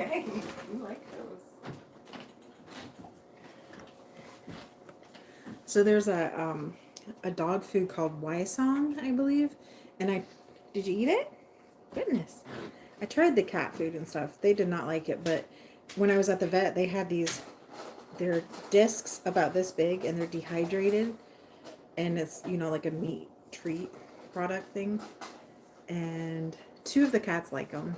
S2: Okay, you like those.
S1: So there's a dog food called Wysong, I believe. And did you eat it? Goodness. I tried the cat food and stuff. They did not like it, but when I was at the vet, they had they're discs about this big and they're dehydrated. And it's, like a meat treat product thing. And 2 of the cats like them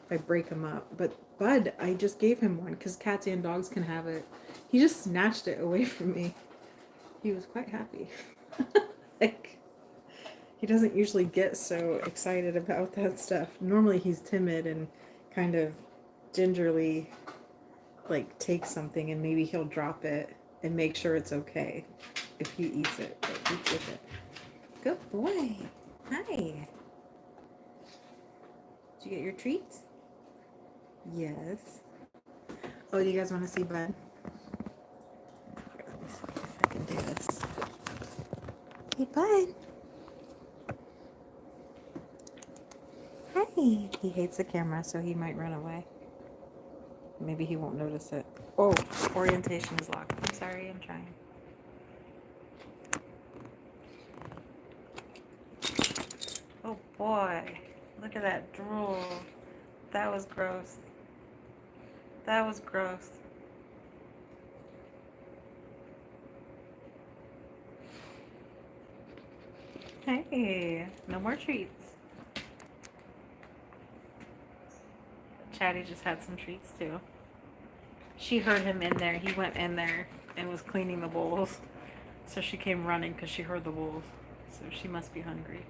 S1: if I break them up. But Bud, I just gave him one because cats and dogs can have it. He just snatched it away from me. He was quite happy. Like, he doesn't usually get so excited about that stuff. Normally he's timid and kind of gingerly, like, takes something and maybe he'll drop it and make sure it's okay if he eats it. But he took it. Good boy. Hi. Did you get your treats? Yes. Oh, do you guys want to see Bud? Here, let me see if I can do this. Hey, Bud. Hi. He hates the camera, so he might run away. Maybe he won't notice it. Oh, orientation is locked. I'm sorry, I'm trying. Oh boy, look at that drool. That was gross. That was gross. Hey, no more treats. Chatty just had some treats too. She heard him in there. He went in there and was cleaning the bowls. So she came running because she heard the bowls. So she must be hungry.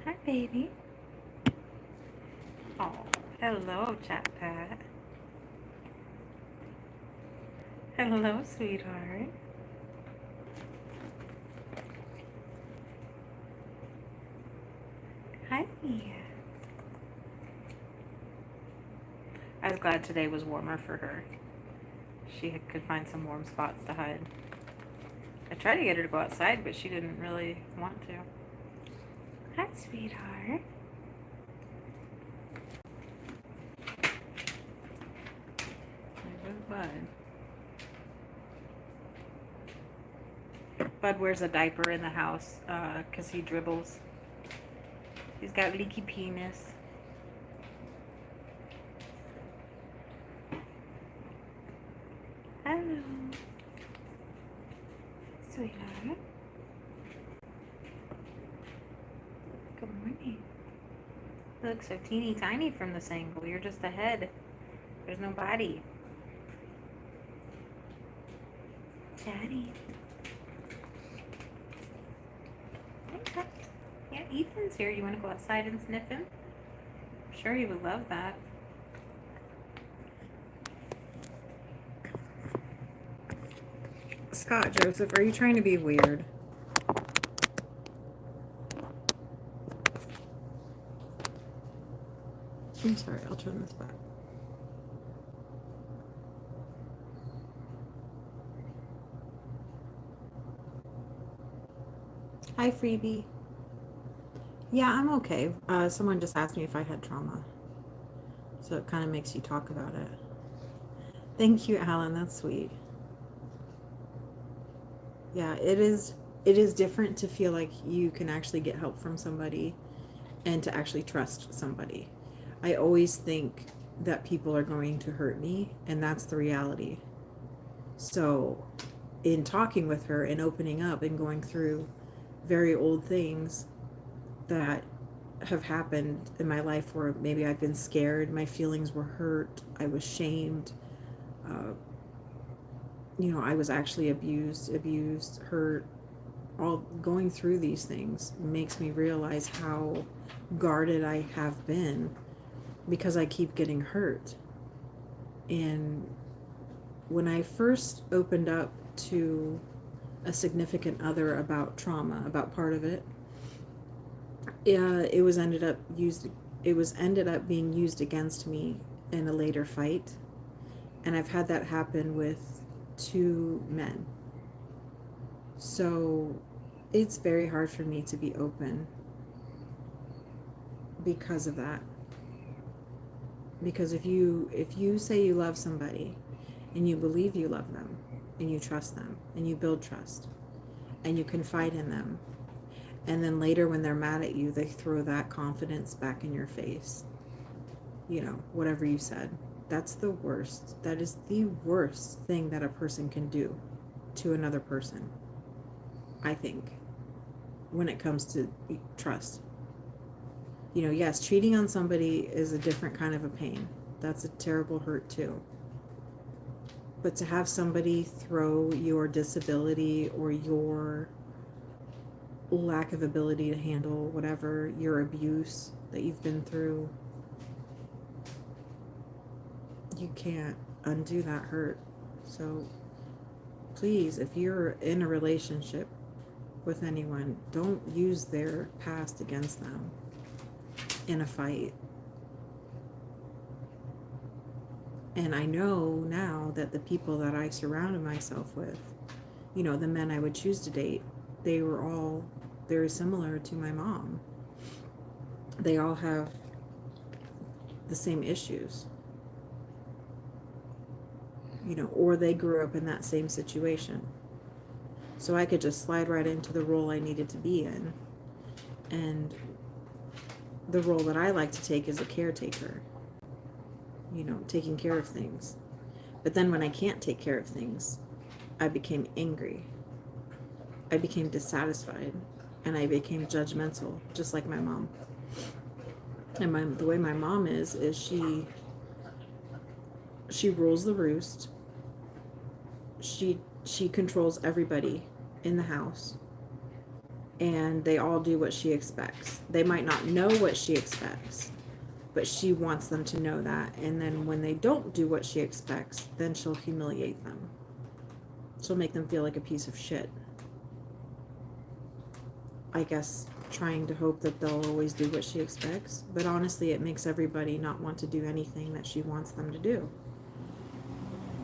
S1: Hi, baby. Oh, hello, Chat Pat. Hello, sweetheart. Hi. I was glad today was warmer for her. She could find some warm spots to hide. I tried to get her to go outside, but she didn't really want to. Hi, sweetheart. There goes Bud. Bud wears a diaper in the house because he dribbles. He's got leaky penis. Hello. Sweetheart. Good morning. You look so teeny tiny from this angle. You're just a head. There's no body. Daddy. Okay. Yeah, Ethan's here. You want to go outside and sniff him? I'm sure he would love that. Scott Joseph, are you trying to be weird? I'm sorry, I'll turn this back. Hi, Freebie. Yeah, I'm okay. Someone just asked me if I had trauma. So it kind of makes you talk about it. Thank you, Alan. That's sweet. Yeah, it is different to feel like you can actually get help from somebody and to actually trust somebody. I always think that people are going to hurt me, and that's the reality. So in talking with her and opening up and going through very old things that have happened in my life where maybe I've been scared, my feelings were hurt, I was shamed, I was actually abused, hurt. All going through these things makes me realize how guarded I have been because I keep getting hurt. And when I first opened up to a significant other about trauma, about part of it, it was ended up being used against me in a later fight. And I've had that happen with 2 men. So it's very hard for me to be open because of that. Because if you say you love somebody and you believe you love them and you trust them and you build trust and you confide in them, and then later when they're mad at you, they throw that confidence back in your face, you know, whatever you said, that's the worst. That is the worst thing that a person can do to another person, I think, when it comes to trust. You know, yes, cheating on somebody is a different kind of a pain. That's a terrible hurt too. But to have somebody throw your disability or your lack of ability to handle whatever, your abuse that you've been through, you can't undo that hurt. So please, if you're in a relationship with anyone, don't use their past against them in a fight. And I know now that the people that I surrounded myself with, you know, the men I would choose to date, they were all very similar to my mom. They all have the same issues, you know, or they grew up in that same situation. So I could just slide right into the role I needed to be in. And the role that I like to take is a caretaker, you know, taking care of things. But then when I can't take care of things, I became angry. I became dissatisfied. And I became judgmental, just like my mom. And the way my mom is she rules the roost. She controls everybody in the house. And they all do what she expects. They might not know what she expects, but she wants them to know that. And then when they don't do what she expects, then she'll humiliate them. She'll make them feel like a piece of shit. I guess trying to hope that they'll always do what she expects. But honestly, it makes everybody not want to do anything that she wants them to do.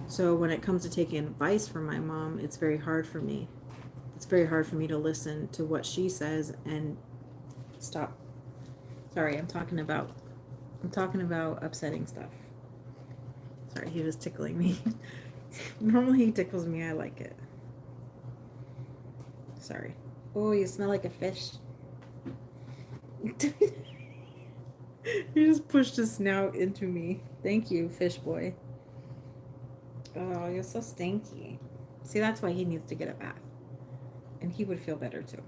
S1: So when it comes to taking advice from my mom, it's very hard for me. It's very hard for me to listen to what she says and stop. Sorry, I'm talking about upsetting stuff. Sorry, he was tickling me. Normally he tickles me, I like it. Sorry. Oh, you smell like a fish. You just pushed his snout into me. Thank you, fish boy. Oh, you're so stinky. See, that's why he needs to get a bath. And he would feel better too.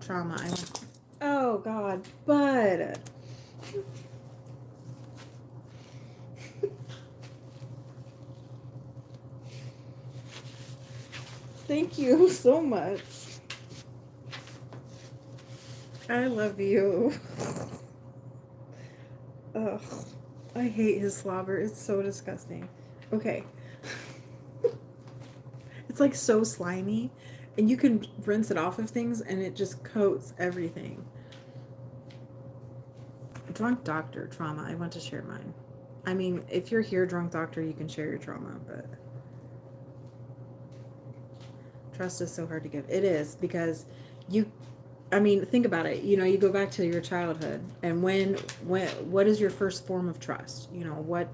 S1: Trauma. Oh, God. Bud. Thank you so much. I love you. Ugh. I hate his slobber. It's so disgusting. Okay. It's like so slimy. And you can rinse it off of things and it just coats everything. Drunk doctor trauma. I want to share mine. I mean, if you're here, drunk doctor, you can share your trauma, but trust is so hard to give. It is, because think about it. You know, you go back to your childhood, and what is your first form of trust? You know,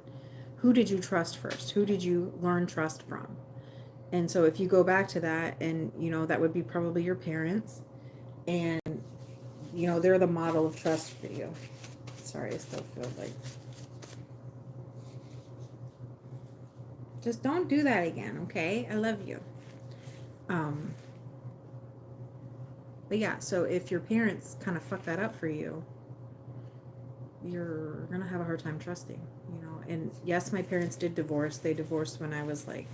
S1: who did you trust first? Who did you learn trust from? And so if you go back to that, and, you know, that would be probably your parents, and, you know, they're the model of trust for you. Sorry, I still feel like. Just don't do that again, okay? I love you. But yeah, so if your parents kind of fuck that up for you, you're going to have a hard time trusting, you know. And yes, my parents did divorce. They divorced when I was like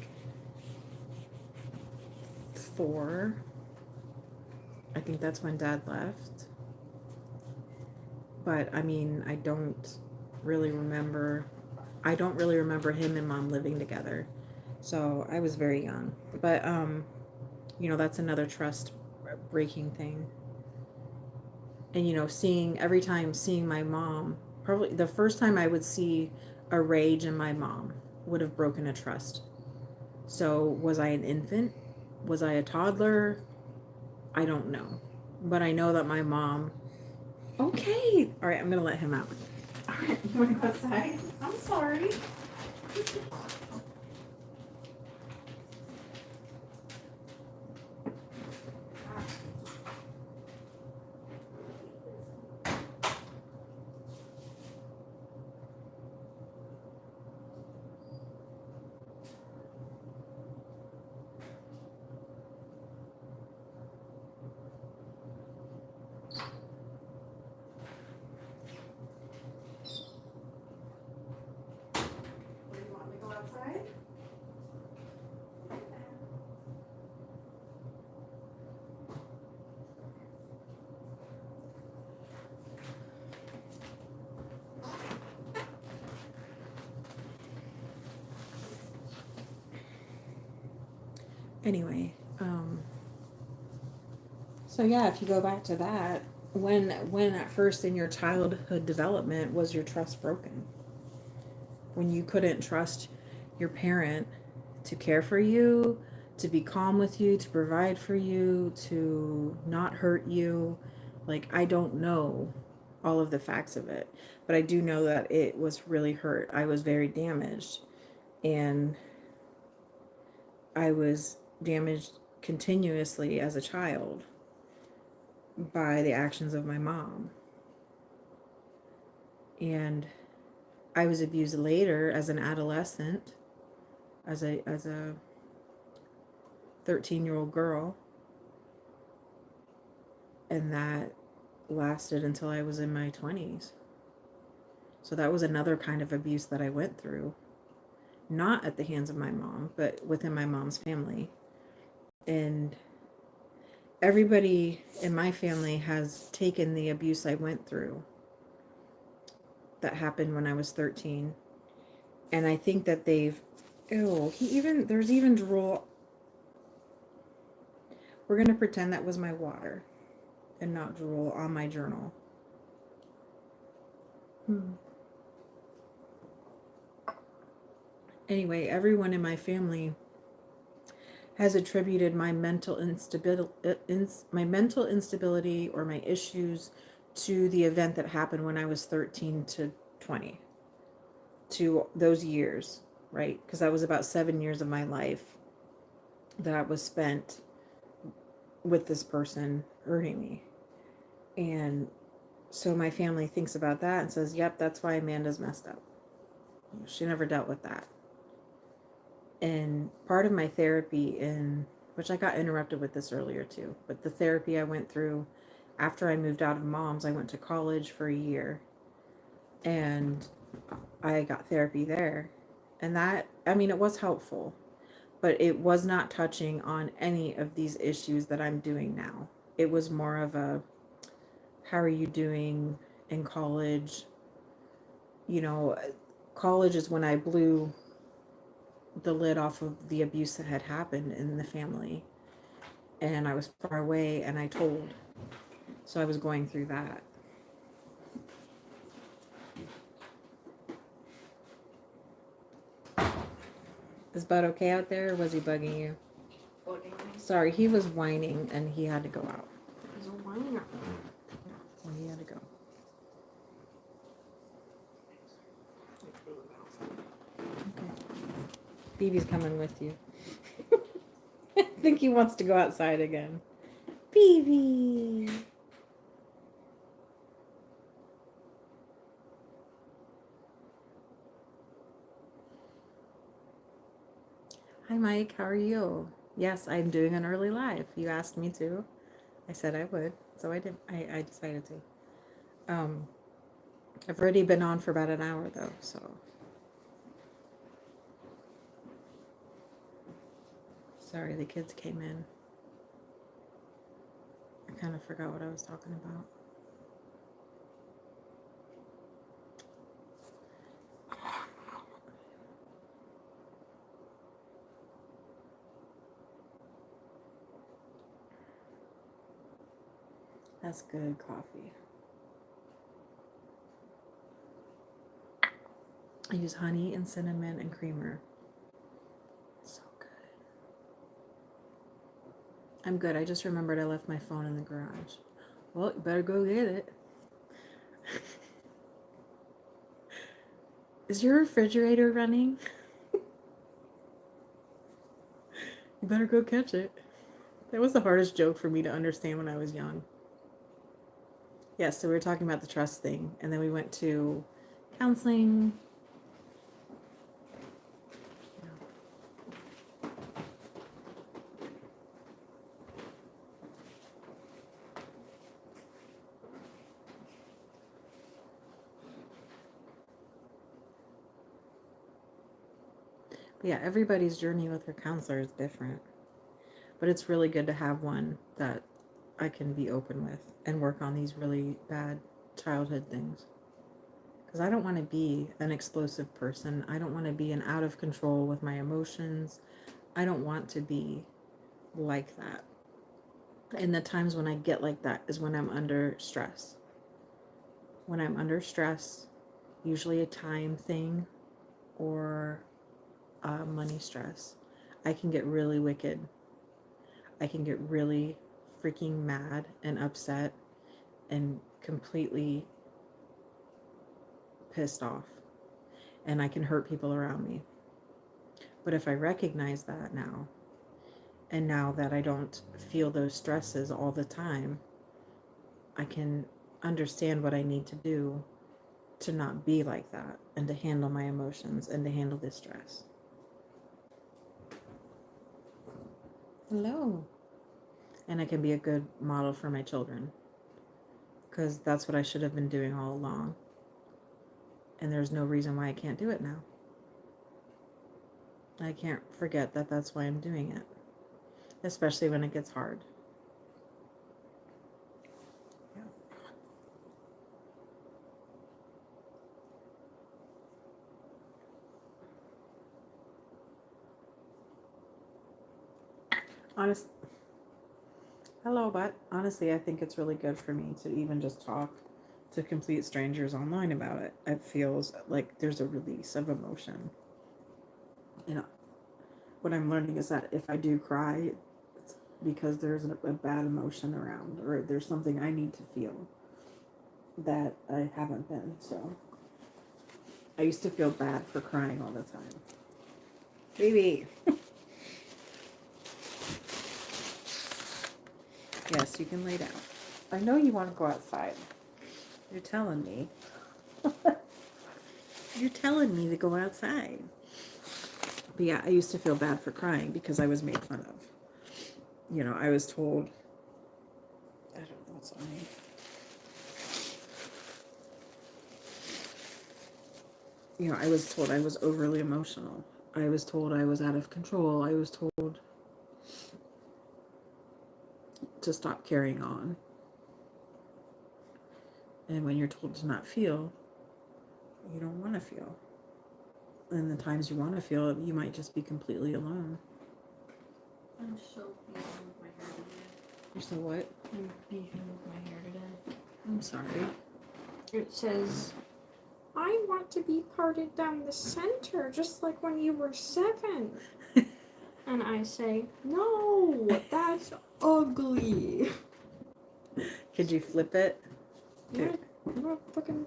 S1: 4. I think that's when Dad left. But I mean, I don't really remember him and Mom living together. So I was very young. But you know, that's another trust breaking thing. And, you know, every time seeing my mom, probably the first time I would see a rage in my mom would have broken a trust. So was I an infant? Was I a toddler? I don't know. But I know that my mom Okay. All right, I'm gonna let him out. All right, you wanna go outside? I'm sorry. Where do you want me to go outside? Anyway, so yeah, if you go back to that, when at first in your childhood development was your trust broken? When you couldn't trust your parent to care for you, to be calm with you, to provide for you, to not hurt you. Like, I don't know all of the facts of it, but I do know that it was really hurt. I was very damaged, and I was damaged continuously as a child by the actions of my mom. And I was abused later as an adolescent, as a 13-year-old girl, and that lasted until I was in my 20s. So that was another kind of abuse that I went through, not at the hands of my mom, but within my mom's family. And everybody in my family has taken the abuse I went through that happened when I was 13. And I think that there's even drool. We're going to pretend that was my water and not drool on my journal. Anyway, everyone in my family has attributed my mental instability or my issues to the event that happened when I was 13 to 20, to those years, right? Because that was about 7 years of my life that was spent with this person hurting me. And so my family thinks about that and says, yep, that's why Amanda's messed up. She never dealt with that. And part of my therapy, which I got interrupted with this earlier too, but the therapy I went through after I moved out of mom's, I went to college for a year and I got therapy there. And that, I mean, it was helpful, but it was not touching on any of these issues that I'm doing now. It was more of a, how are you doing in college? You know, college is when I blew the lid off of the abuse that had happened in the family. And I was far away and I told. So I was going through that. Is Bud okay out there or was he bugging you?
S2: Bugging me.
S1: Sorry, he was whining and he had to go out.
S2: He's a whiner.
S1: Well, he had to go. Okay. BB's coming with you. I think he wants to go outside again. BB. Hi, Mike. How are you? Yes, I'm doing an early live. You asked me to. I said I would, so I did. I decided to. I've already been on for about an hour though, so. Sorry, the kids came in. I kind of forgot what I was talking about. That's good coffee. I use honey and cinnamon and creamer. So good. I'm good. I just remembered I left my phone in the garage. Well, you better go get it. Is your refrigerator running? You better go catch it. That was the hardest joke for me to understand when I was young. Yeah, so we were talking about the trust thing, and then we went to counseling. But yeah, everybody's journey with their counselor is different. But it's really good to have one that I can be open with and work on these really bad childhood things. Because I don't want to be an explosive person. I don't want to be an out of control with my emotions. I don't want to be like that. And the times when I get like that is when I'm under stress. When I'm under stress, usually a time thing or money stress, I can get really wicked. I can get really freaking mad and upset and completely pissed off. And I can hurt people around me. But if I recognize that now, and now that I don't feel those stresses all the time, I can understand what I need to do to not be like that and to handle my emotions and to handle this stress. Hello. And I can be a good model for my children, because that's what I should have been doing all along. And there's no reason why I can't do it now. I can't forget that that's why I'm doing it, especially when it gets hard. Yeah. Honestly, I think it's really good for me to even just talk to complete strangers online about it. It feels like there's a release of emotion. You know, what I'm learning is that if I do cry, it's because there's a bad emotion around, or there's something I need to feel that I haven't been. So I used to feel bad for crying all the time. Baby. Yes, you can lay down. I know you want to go outside. You're telling me. You're telling me to go outside. But yeah, I used to feel bad for crying because I was made fun of. You know, I was told, I don't know what's on me. You know, I was told I was overly emotional. I was told I was out of control. I was told to stop carrying on. And when you're told to not feel, you don't want to feel. And the times you want to feel, you might just be completely alone.
S2: I'm so beefing with my hair today.
S1: You're so what?
S2: I'm beefing with my hair today.
S1: I'm sorry.
S2: It says, I want to be parted down the center, just like when you were 7. And I say, no, that's ugly.
S1: Could you flip it?
S2: I'm not fucking.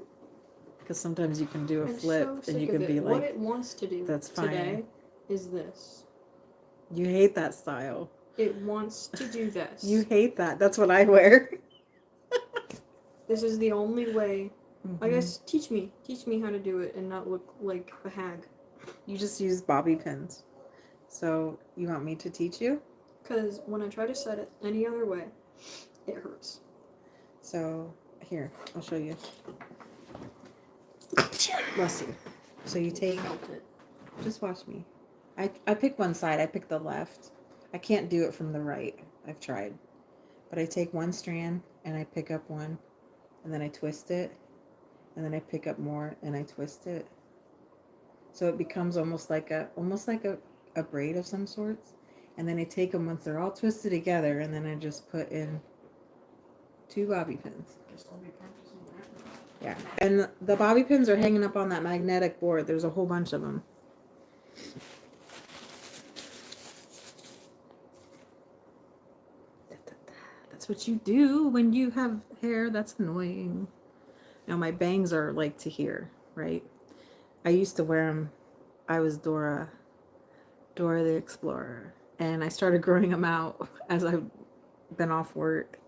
S1: Because sometimes you can do a
S2: I'm
S1: flip
S2: so
S1: and you
S2: sick
S1: can
S2: of
S1: be
S2: it.
S1: like,
S2: What it wants to do
S1: that's fine.
S2: today is this.
S1: You hate that style.
S2: It wants to do this.
S1: You hate that. That's what I wear.
S2: This is the only way.
S1: Mm-hmm.
S2: I guess teach me how to do it and not look like a hag.
S1: You just use bobby pins. So you want me to teach you?
S2: Because when I try to set it any other way, it hurts.
S1: So here, I'll show you. Bless you. So you take, just watch me. I pick one side. I pick the left. I can't do it from the right. I've tried. But I take one strand and I pick up one and then I twist it and then I pick up more and I twist it. So it becomes almost like a braid of some sorts. And then I take them once they're all twisted together and then I just put in 2 bobby pins. Yeah, and the bobby pins are hanging up on that magnetic board. There's a whole bunch of them. That's what you do when you have hair that's annoying. Now my bangs are like to here, right? I used to wear them. I was Dora the Explorer, and I started growing them out as I've been off work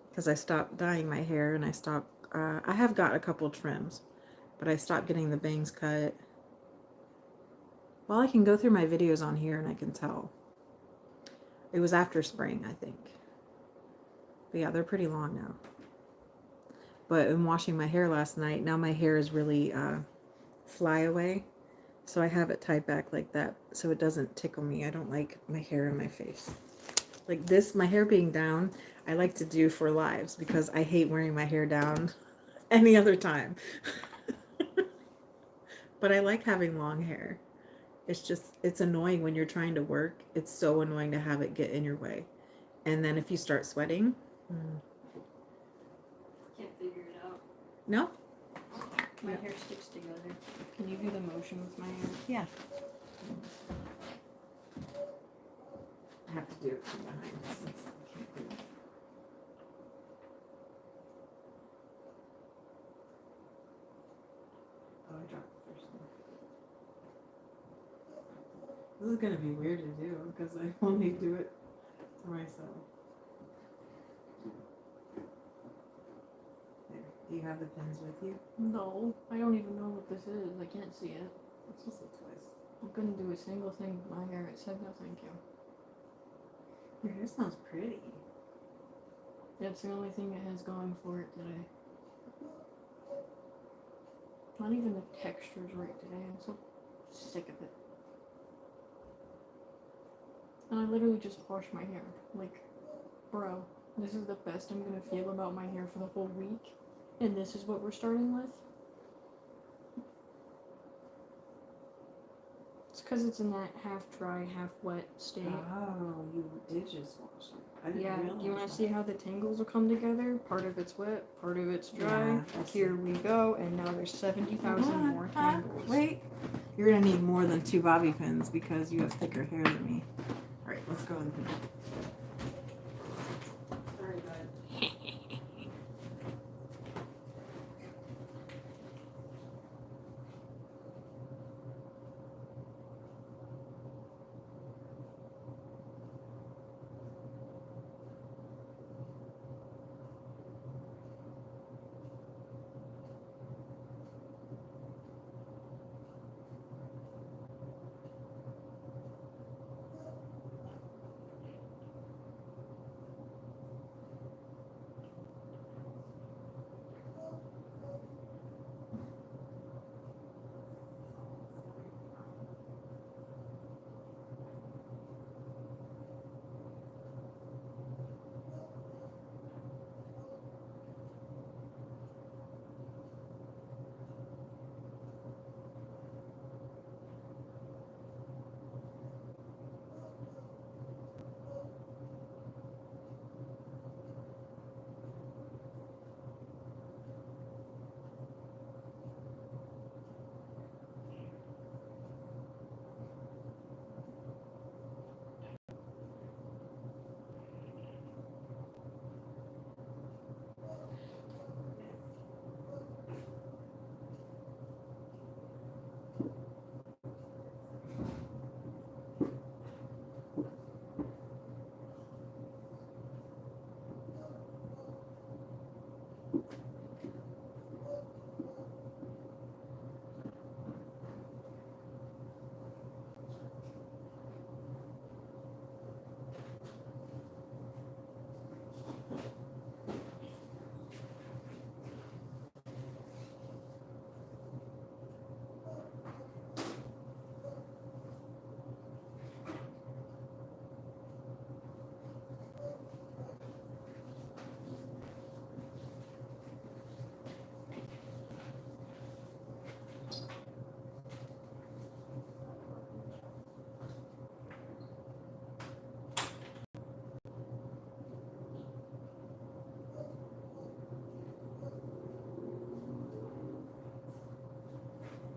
S1: because I stopped dyeing my hair and I stopped. I have got a couple trims, but I stopped getting the bangs cut. Well, I can go through my videos on here and I can tell. It was after spring, I think. But yeah, they're pretty long now. But in washing my hair last night, now my hair is really fly away. So I have it tied back like that so it doesn't tickle me. I don't like my hair in my face. Like this, my hair being down, I like to do for lives because I hate wearing my hair down any other time. But I like having long hair. It's just, it's annoying when you're trying to work. It's so annoying to have it get in your way. And then if you start sweating,
S2: Can't figure it out.
S1: no?
S2: My hair sticks together. Can you do the motion with my hair?
S1: Yeah. I have to do it from behind since I can't do it. Oh, I dropped the first one. This is gonna be weird to do because I only do it to myself. There. Do you have the pins with you?
S2: No, I don't even know what this is. I can't see it.
S1: It's just a twist.
S2: I couldn't do a single thing with my hair. It said no thank you.
S1: Your hair smells pretty.
S2: That's the only thing it has going for it today. Not even the texture's right today. I'm so sick of it. And I literally just washed my hair. Like, bro, this is the best I'm gonna feel about my hair for the whole week. And this is what we're starting with? It's because it's in that half dry, half wet state.
S1: Oh, you did just wash it. I didn't
S2: Yeah,
S1: realize
S2: you want
S1: that.
S2: to see how the tangles will come together? Part of it's wet, part of it's dry.
S1: Yeah, I see.
S2: Here we go, and now there's 70,000 more tangles.
S1: Wait. You're gonna need more than 2 bobby pins because you have thicker hair than me. Alright, let's go in here. Sorry, bud.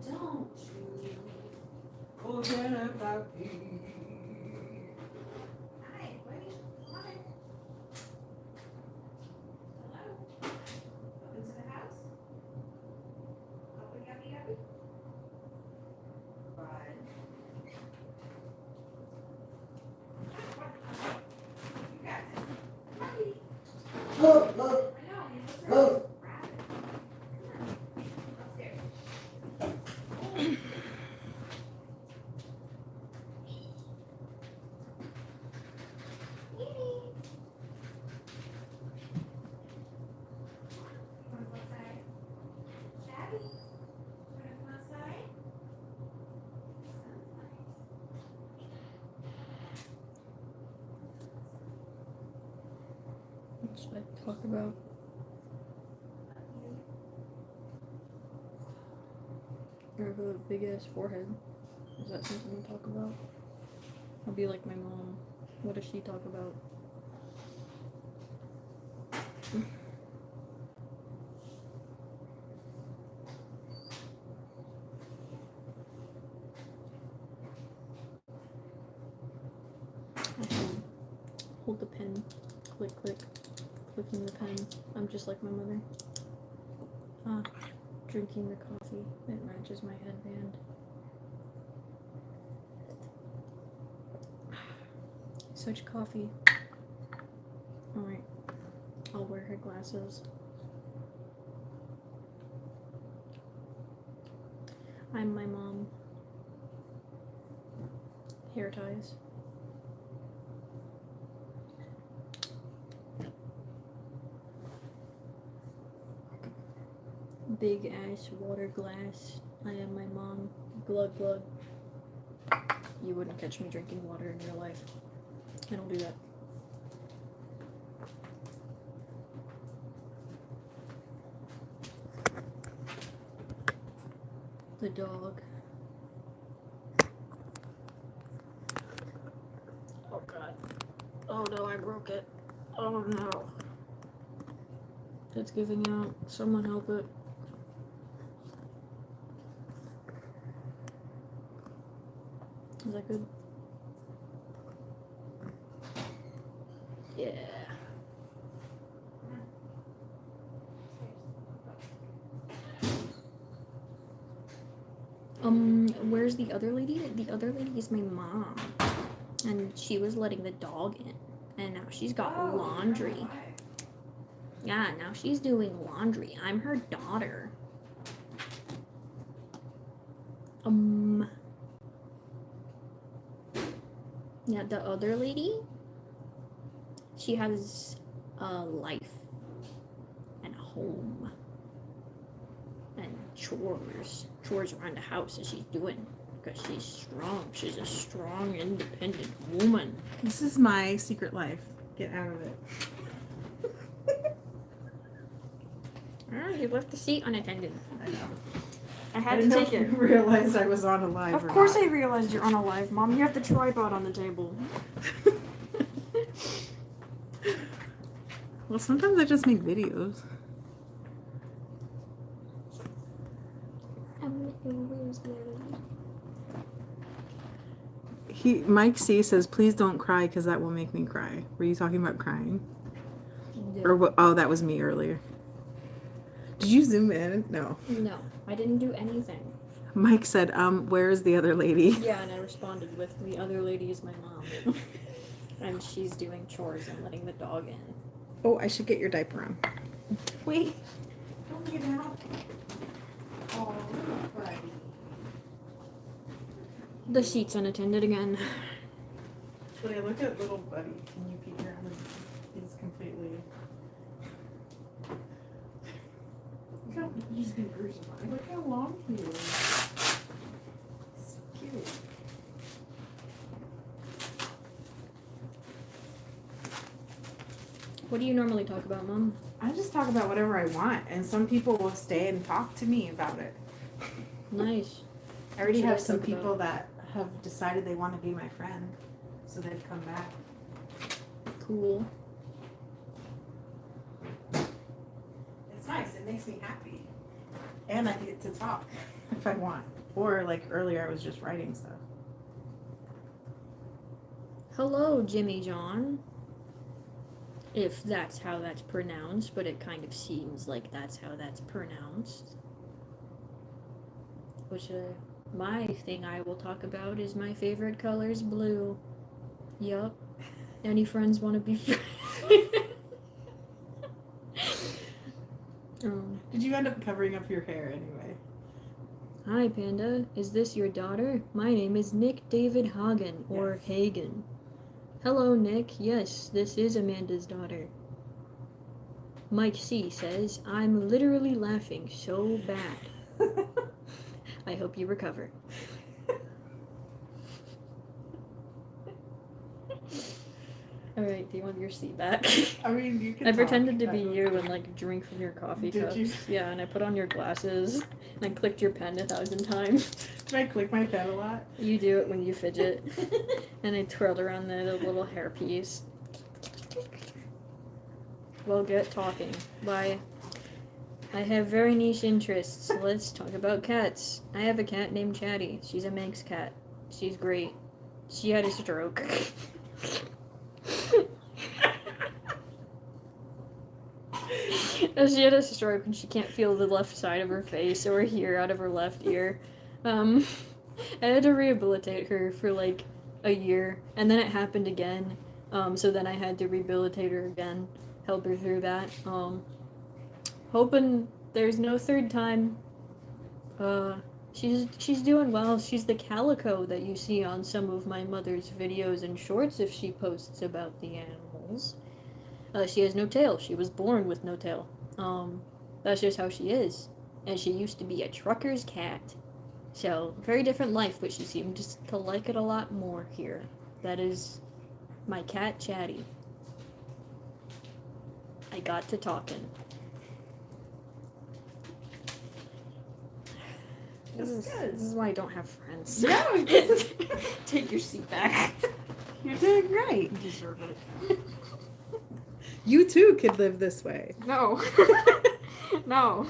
S1: Don't you forget about me. Hi, what do you want? Hello? Into the house?
S2: I talk about? Or have a big ass forehead. Is that something to talk about? I'll be like my mom. What does she talk about? Hold the pen. Click, click. Clicking the pen. I'm just like my mother. Drinking the coffee. It matches my headband. Such coffee. Alright. I'll wear her glasses. I'm my mom. Hair ties. Big ass water glass. I am my mom. Glug glug. You wouldn't catch me drinking water in real life. I don't do that. The dog. Oh god. Oh no, I broke it. Oh no. It's giving out. Someone help it. Is that good? Yeah. Where's the other lady? The other lady is my mom. And she was letting the dog in. And now she's got laundry. Yeah, now she's doing laundry. I'm her daughter. Yeah, the other lady, she has a life and a home and chores around the house that she's doing because she's strong. She's a strong, independent woman.
S1: This is my secret life. Get out of it.
S2: Oh, you left the seat unattended.
S1: I know.
S2: I had to take it.
S1: I realized I was on a live.
S2: Of course I realized you're on a live, Mom. You have the tripod on the table.
S1: Well, sometimes I just make videos. Mike C says, please don't cry because that will make me cry. Were you talking about crying?
S2: Yeah.
S1: Or what? Oh, that was me earlier. Did you zoom in? No.
S2: No, I didn't do anything.
S1: Mike said, where is the other lady?
S2: Yeah, and I responded with, the other lady is my mom. And she's doing chores and letting the dog in.
S1: Oh, I should get your diaper on. Wait. Don't get out. Oh, buddy.
S2: The seat's unattended again.
S1: When I look at little buddy, can you peek around? He's completely... Look how he's been crucified. Look how long he is. So cute.
S2: What do you normally talk about, Mom?
S1: I just talk about whatever I want, and some people will stay and talk to me about it.
S2: Nice.
S1: I already
S2: What should
S1: have
S2: I
S1: some
S2: talk
S1: people that have decided they want to be my friend, so they've come back.
S2: Cool.
S1: It's nice. It makes me happy. And I get to talk if I want. Or like earlier I was just writing stuff.
S2: Hello, Jimmy John. If that's how that's pronounced, but it kind of seems like that's how that's pronounced. Which, my thing I will talk about is my favorite color is blue. Yup. Any friends want to be friends?
S1: Did you end up covering up your hair anyway?
S2: Hi, Panda. Is this your daughter? My name is Nick David Hagen, or
S1: Yes.
S2: Hagen. Hello, Nick. Yes, this is Amanda's daughter. Mike C says, I'm literally laughing so bad. I hope you recover. Alright, do you want your seat back?
S1: I mean, you can
S2: I
S1: talk.
S2: pretended to
S1: I
S2: be
S1: don't
S2: you
S1: know.
S2: and like drink from your coffee
S1: Did
S2: cups.
S1: you?
S2: Yeah, and I put on your glasses and I clicked your pen 1,000 times.
S1: Do I click my pen a lot?
S2: You do it when you fidget. And I twirled around the little hairpiece. Well, get talking. Bye. I have very niche interests. Let's talk about cats. I have a cat named Chatty. She's a Manx cat. She's great. She had a stroke. She had a stroke and she can't feel the left side of her face or hear out of her left ear. I had to rehabilitate her for like a year, and then it happened again. So then I had to rehabilitate her again, help her through that. Hoping there's no third time. She's doing well. She's the calico that you see on some of my mother's videos and shorts if she posts about the animals. She has no tail. She was born with no tail. That's just how she is. And she used to be a trucker's cat. So, very different life, but she seemed just to like it a lot more here. That is my cat, Chatty. I got to talking. This is why I don't have friends.
S1: No,
S2: Take your seat back.
S1: you're doing great.
S2: You deserve it.
S1: You too could live this way.
S2: No. No.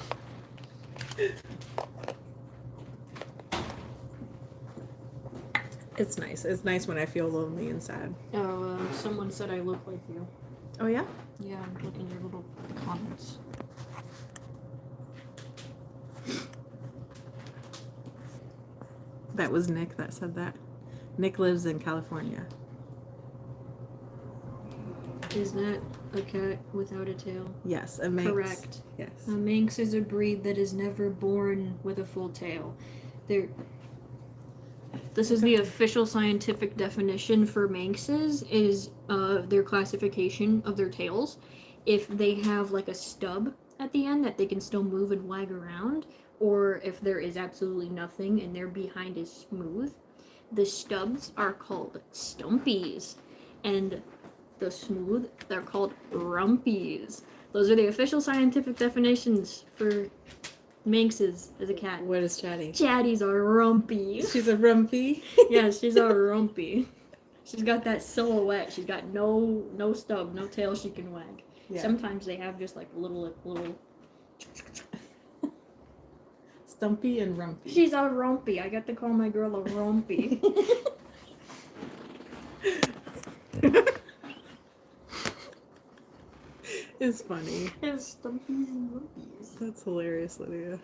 S1: It's nice. It's nice when I feel lonely and sad.
S2: Oh, someone said I look like you.
S1: Oh yeah?
S2: Yeah, I'm looking at your little comments.
S1: That was Nick that said that. Nick lives in California.
S2: Is that a cat without a tail?
S1: Yes, a Manx.
S2: Correct.
S1: Yes.
S2: A Manx is a breed that is never born with a full tail. This is the official scientific definition for Manxes, is their classification of their tails. If they have like a stub at the end that they can still move and wag around, or if there is absolutely nothing and their behind is smooth, the stubs are called stumpies. And the smooth, they're called rumpies. Those are the official scientific definitions for Manxes as a cat.
S1: What is Chatty?
S2: Chatties are rumpy.
S1: She's a rumpy.
S2: Yeah, she's a rumpy. She's got that silhouette. She's got no stub, no tail she can wag.
S1: Yeah.
S2: Sometimes they have just like little.
S1: Stumpy and rumpy.
S2: She's a rumpy. I got to call my girl a rumpy.
S1: It's funny.
S2: It's stumpies and rumpies.
S1: That's hilarious, Lydia.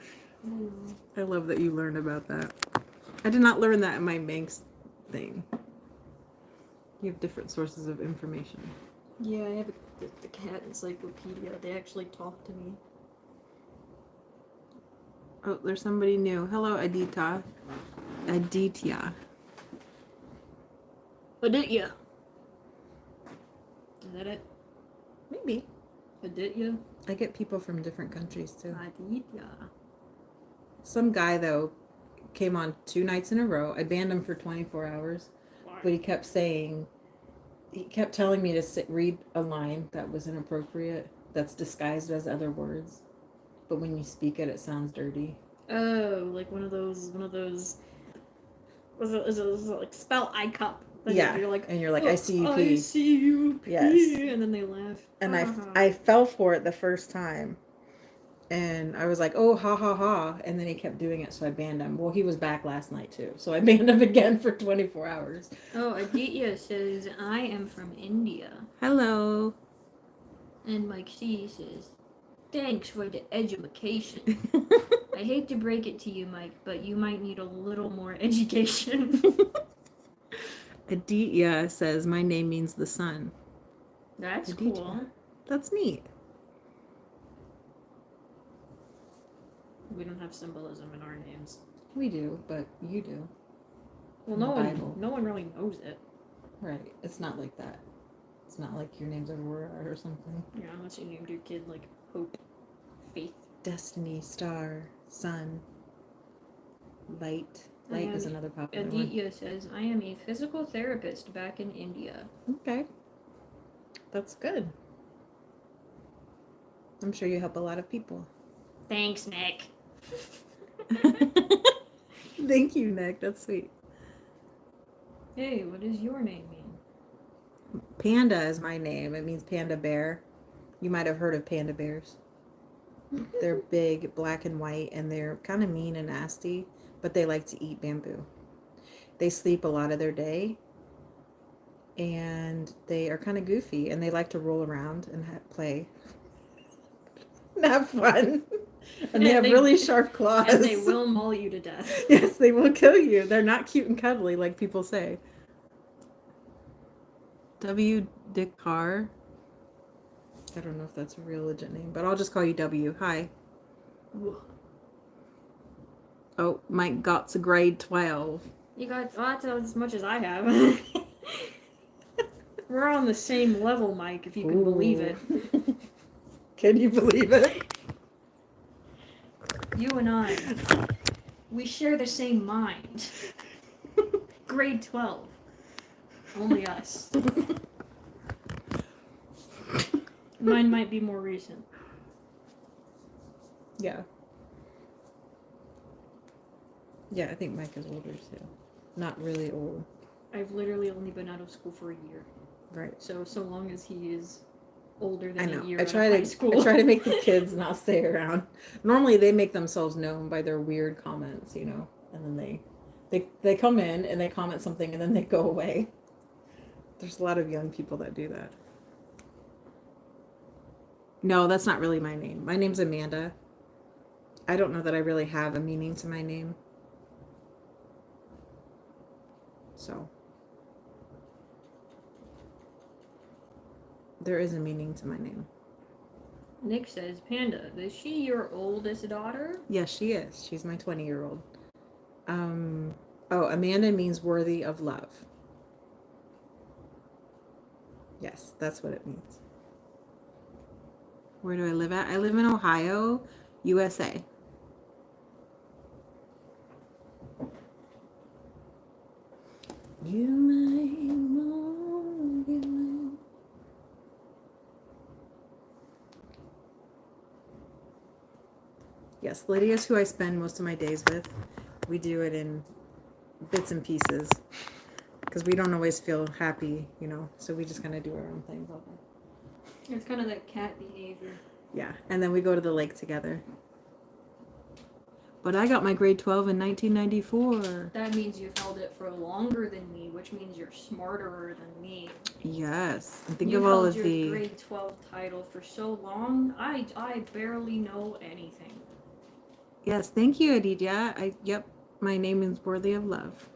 S2: Mm.
S1: I love that you learned about that. I did not learn that in my Manx thing. You have different sources of information.
S2: Yeah, I have the cat encyclopedia. They actually talk to me.
S1: Oh, there's somebody new. Hello, Aditya. Aditya.
S2: Aditya. Is that it?
S1: Maybe.
S2: Aditya?
S1: I get people from different countries too.
S2: Aditya.
S1: Some guy though came on 2 nights in a row. I banned him for 24 hours, but he kept telling me to read a line that was inappropriate, that's disguised as other words, but when you speak it, it sounds dirty.
S2: Oh, like one of those. Was it like spell I cup?
S1: Yeah,
S2: You're like,
S1: and you're like,
S2: oh,
S1: I see you
S2: I
S1: pee.
S2: see you pee.
S1: Yes.
S2: And then they laugh.
S1: And
S2: Ha, ha, ha.
S1: I fell for it the first time, and I was like, oh, ha ha ha, and then he kept doing it, so I banned him. Well, he was back last night too, so I banned him again for 24 hours.
S2: Oh, Aditya says, I am from India.
S1: Hello.
S2: And Mike C says, thanks for the education. I hate to break it to you, Mike, but you might need a little more education.
S1: Aditya says, my name means the sun.
S2: That's
S1: Aditya.
S2: cool.
S1: That's neat.
S2: We don't have symbolism in our names.
S1: We do, but you do.
S2: Well,
S1: In the
S2: no
S1: Bible.
S2: one really knows it.
S1: Right. It's not like that. It's not like your name's Aurora or something.
S2: Yeah, unless you named your kid like Hope, Faith.
S1: Destiny, star, sun, light. Light is
S2: And
S1: another popular one.
S2: Aditya says, I am a physical therapist back in India.
S1: Okay. That's good. I'm sure you help a lot of people.
S2: Thanks, Nick.
S1: Thank you, Nick. That's sweet.
S2: Hey, what does your name mean?
S1: Panda is my name. It means panda bear. You might have heard of panda bears. They're big, black and white, and they're kind of mean and nasty, but they like to eat bamboo. They sleep a lot of their day, and they are kind of goofy, and they like to roll around and play. And have fun. And they have really sharp claws.
S2: And they will maul you to death.
S1: Yes, they will kill you. They're not cute and cuddly like people say. Decor. I don't know if that's a real legit name, but I'll just call you W. Hi. Oh, Mike got to grade 12.
S2: You got that's as much as I have. We're on the same level, Mike, if you can believe it.
S1: Can you believe it?
S2: You and I, we share the same mind. Grade 12. Only us. Mine might be more recent.
S1: Yeah. Yeah, I think Mike is older too. Not really old.
S2: I've literally only been out of school for a year.
S1: Right.
S2: So long as he is older
S1: I
S2: than
S1: know.
S2: a year
S1: I
S2: out
S1: try
S2: of high
S1: to
S2: school.
S1: I try to make the kids not stay around. Normally they make themselves known by their weird comments, you know, and then they come in and they comment something and then they go away. There's a lot of young people that do that. No, that's not really my name. My name's Amanda. I don't know that I really have a meaning to my name. So there is a meaning to my name.
S2: Nick says, Panda, is she your oldest daughter?
S1: Yes, she is. She's my 20-year-old. Oh, Amanda means worthy of love. Yes, that's what it means. Where do I live at? I live in Ohio, USA. You might know, you might. Yes, Lydia's who I spend most of my days with. We do it in bits and pieces because we don't always feel happy, you know, so we just kind of do our own things all day.
S2: It's kind of that cat behavior.
S1: Yeah, and then we go to the lake together. But I got my grade 12 in 1994.
S2: That means you've held it for longer than me, which means you're smarter than me.
S1: Yes, and think
S2: You've
S1: of all
S2: held
S1: of
S2: your
S1: the
S2: grade 12 title for so long. I barely know anything.
S1: Yes, thank you, Aditya. Yep, my name is worthy of love.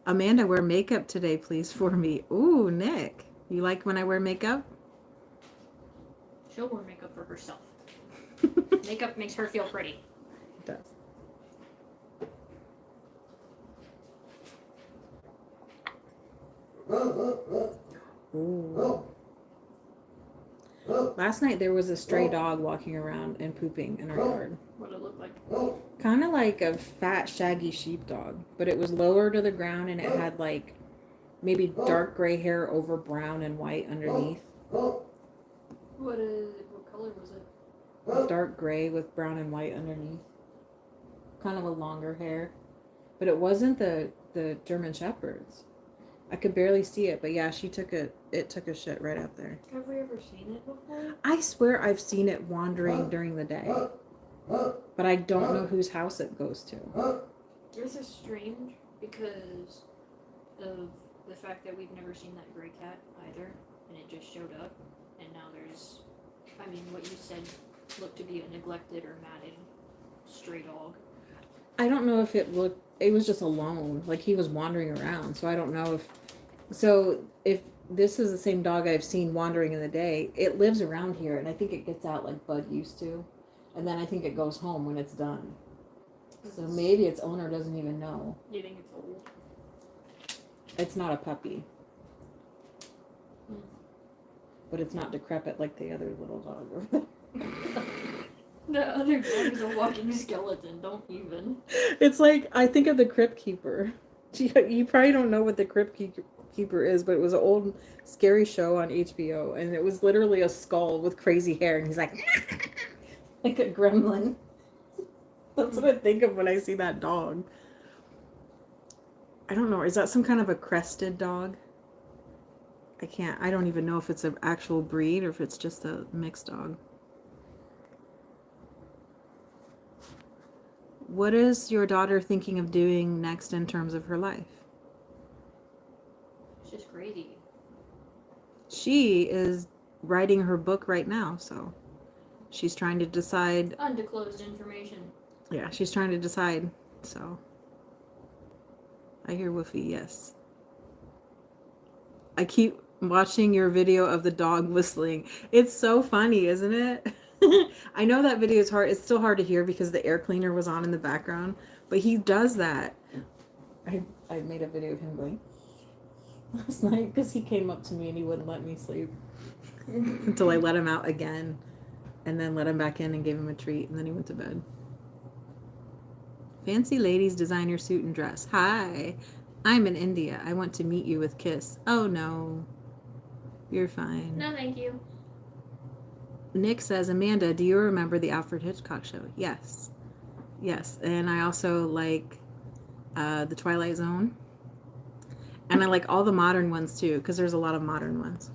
S1: Amanda, wear makeup today, please, for me. Ooh, Nick, you like when I wear makeup?
S2: She'll wear makeup for herself. Makeup makes her feel pretty.
S1: It does. Ooh. Last night there was a stray dog walking around and pooping in our yard.
S2: What it looked like.
S1: Kind of like a fat, shaggy sheepdog, but it was lower to the ground and it had like maybe dark gray hair over brown and white underneath.
S2: What color was it?
S1: Dark gray with brown and white underneath. Kind of a longer hair. But it wasn't the German Shepherds. I could barely see it, but yeah, it took a shit right out there.
S2: Have we ever seen it before?
S1: I swear I've seen it wandering during the day. But I don't know whose house it goes to.
S2: This is strange because of the fact that we've never seen that gray cat either, and it just showed up, and now there's, I mean, what you said looked to be a neglected or matted stray dog.
S1: I don't know if it was just alone, like he was wandering around, so I don't know if this is the same dog I've seen wandering in the day. It lives around here, and I think it gets out like Bud used to, and then I think it goes home when it's done. So maybe its owner doesn't even know.
S2: You think it's old?
S1: It's not a puppy. But it's not decrepit like the other little dog over there.
S2: The other dog is a walking skeleton, don't even.
S1: It's like, I think of the Crypt Keeper. You probably don't know what the Crypt Keeper is, but it was an old scary show on HBO, and it was literally a skull with crazy hair, and he's like, like a gremlin. That's what I think of when I see that dog. I don't know. Is that some kind of a crested dog? I don't even know if it's an actual breed or if it's just a mixed dog. What is your daughter thinking of doing next in terms of her life?
S2: It's just crazy.
S1: She is writing her book right now, so she's trying to decide.
S2: Undisclosed information.
S1: Yeah, she's trying to decide, so. I hear Woofy, yes. I keep watching your video of the dog whistling. It's so funny, isn't it? I know that video is hard. It's still hard to hear because the air cleaner was on in the background, but he does that. I made a video of him going last night because he came up to me and he wouldn't let me sleep until I let him out again and then let him back in and gave him a treat, and then he went to bed. Fancy ladies designer suit and dress. Hi, I'm in India. I want to meet you with kiss. Oh no, you're fine.
S2: No, thank you.
S1: Nick says, Amanda, do you remember the Alfred Hitchcock show? Yes. Yes. And I also like The Twilight Zone. And I like all the modern ones too, because there's a lot of modern ones.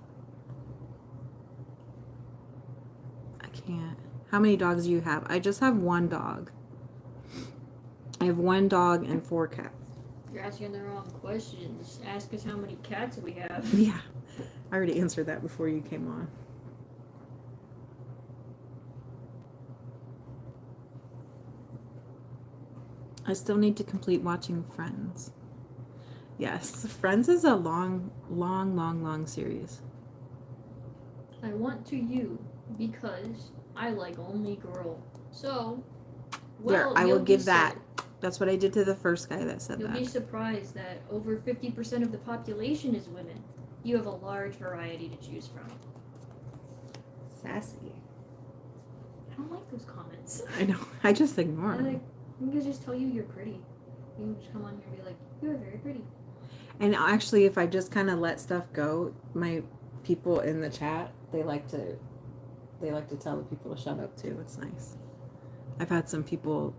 S1: I can't. How many dogs do you have? I just have one dog. I have one dog and 4 cats.
S2: You're asking the wrong questions. Ask us how many cats we have.
S1: Yeah. I already answered that before you came on. I still need to complete watching Friends. Yes, Friends is a long series.
S2: I want to you because I like only girl. So, well,
S1: I will
S2: you'll
S1: give
S2: be
S1: that. That's what I did to the first guy that said
S2: You'll
S1: that.
S2: be surprised that over 50% of the population is women. You have a large variety to choose from.
S1: Sassy.
S2: I don't like those comments.
S1: I know. I just ignore them.
S2: I'm gonna just tell you you're pretty. You can just come on here and be like, you are very pretty.
S1: And actually, if I just kind of let stuff go, my people in the chat, they like to tell the people to shut up too. It's nice. I've had some people.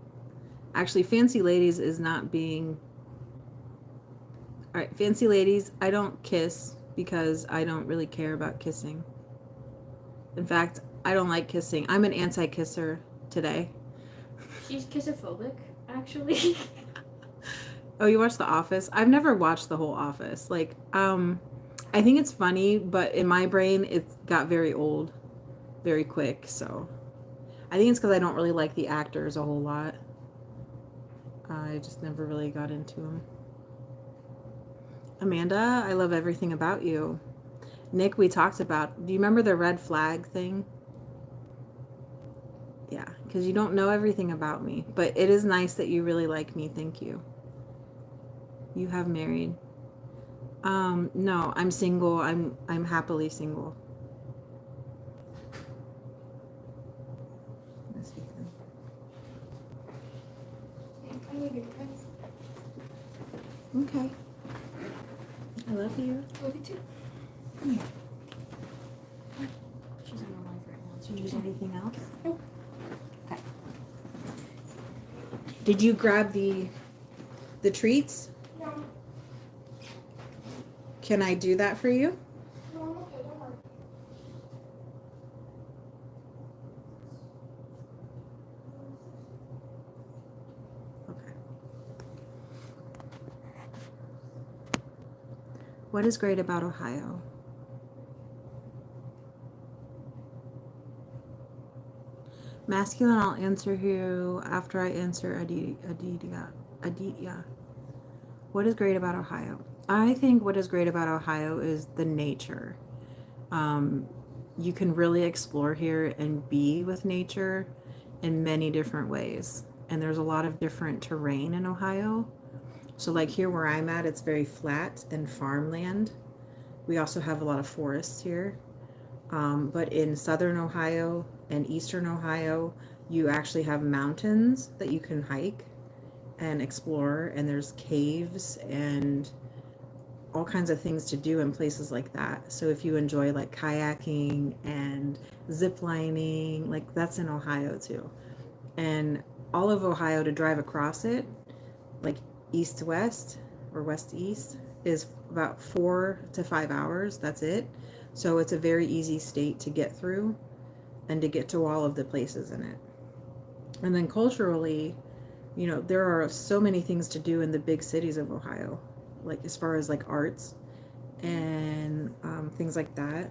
S1: Actually, Fancy Ladies is not being. All right, Fancy Ladies, I don't kiss because I don't really care about kissing. In fact, I don't like kissing. I'm an anti-kisser today.
S2: She's kissophobic, actually.
S1: Oh, you watched The Office? I've never watched the whole Office. Like, I think it's funny, but in my brain, it got very old, very quick. So, I think it's because I don't really like the actors a whole lot. I just never really got into them. Amanda, I love everything about you. Nick, we talked about. Do you remember the red flag thing? Yeah, because you don't know everything about me, but it is nice that you really like me. Thank you. You have married. No, I'm single. I'm happily single. Okay. I love you.
S3: Love you too.
S1: Come here.
S2: She's in her life right now.
S1: Did you need anything else?
S3: Nope.
S1: Okay. Did you grab the treats?
S3: No.
S1: Can I do that for you?
S3: No, I'm okay. Don't worry.
S1: Okay. What is great about Ohio? Masculine, I'll answer you after I answer Aditya. What is great about Ohio? I think what is great about Ohio is the nature. You can really explore here and be with nature in many different ways. And there's a lot of different terrain in Ohio. So like here where I'm at, it's very flat and farmland. We also have a lot of forests here. But in southern Ohio and eastern Ohio, you actually have mountains that you can hike and explore, and there's caves and all kinds of things to do in places like that. So if you enjoy like kayaking and zip lining, like that's in Ohio too. And all of Ohio, to drive across it, like east to west or west to east, is about 4 to 5 hours. That's it. So it's a very easy state to get through and to get to all of the places in it. And then culturally, you know, there are so many things to do in the big cities of Ohio, like as far as like arts and things like that.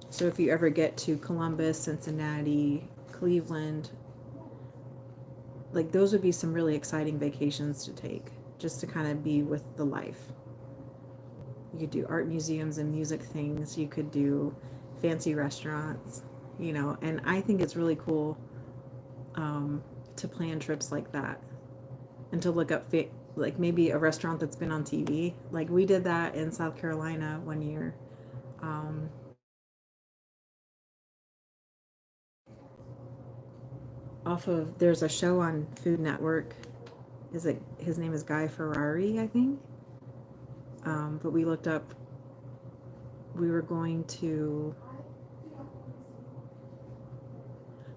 S1: So if you ever get to Columbus, Cincinnati, Cleveland, like those would be some really exciting vacations to take, just to kind of be with the life. You could do art museums and music things. You could do fancy restaurants, you know, and I think it's really cool to plan trips like that and to look up like maybe a restaurant that's been on TV. Like we did that in South Carolina one year. Um, Off of there's a show on Food Network. Is it his name is Guy Ferrari, I think. But we looked up. We were going to.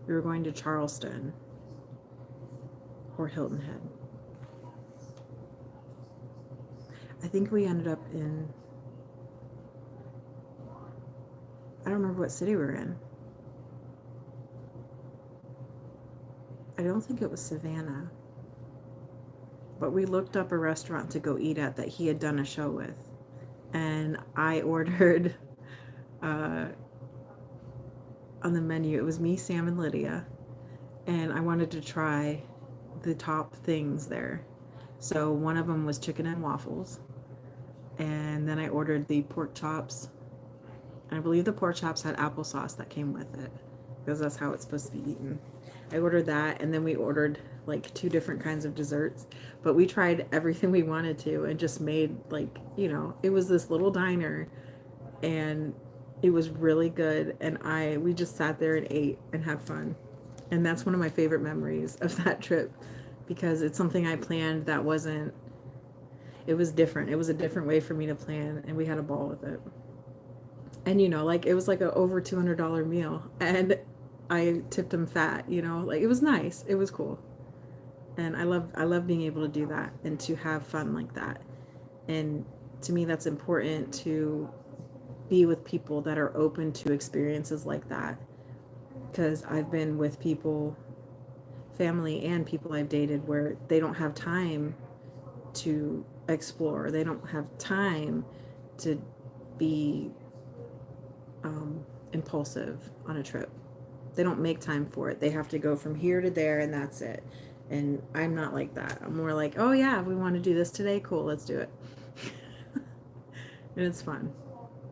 S1: We were going to Charleston or Hilton Head. I think we ended up in. I don't remember what city we were in. I don't think it was Savannah. But we looked up a restaurant to go eat at that he had done a show with. And I ordered on the menu, it was me, Sam, and Lydia. And I wanted to try the top things there. So one of them was chicken and waffles. And then I ordered the pork chops. And I believe the pork chops had applesauce that came with it, because that's how it's supposed to be eaten. I ordered that, and then we ordered like 2 different kinds of desserts. But we tried everything we wanted to and just made like, you know, it was this little diner and it was really good. And we just sat there and ate and had fun. And that's one of my favorite memories of that trip, because it's something I planned that wasn't, it was different. It was a different way for me to plan, and we had a ball with it. And you know, like it was like a over $200 meal, and I tipped him fat, you know, like it was nice. It was cool. And I love being able to do that and to have fun like that. And to me that's important, to be with people that are open to experiences like that, because I've been with people, family and people I've dated, where they don't have time to explore. They don't have time to be impulsive on a trip. They don't make time for it. They have to go from here to there and that's it. And I'm not like that. I'm more like, oh yeah, we want to do this today. Cool, let's do it. And it's fun.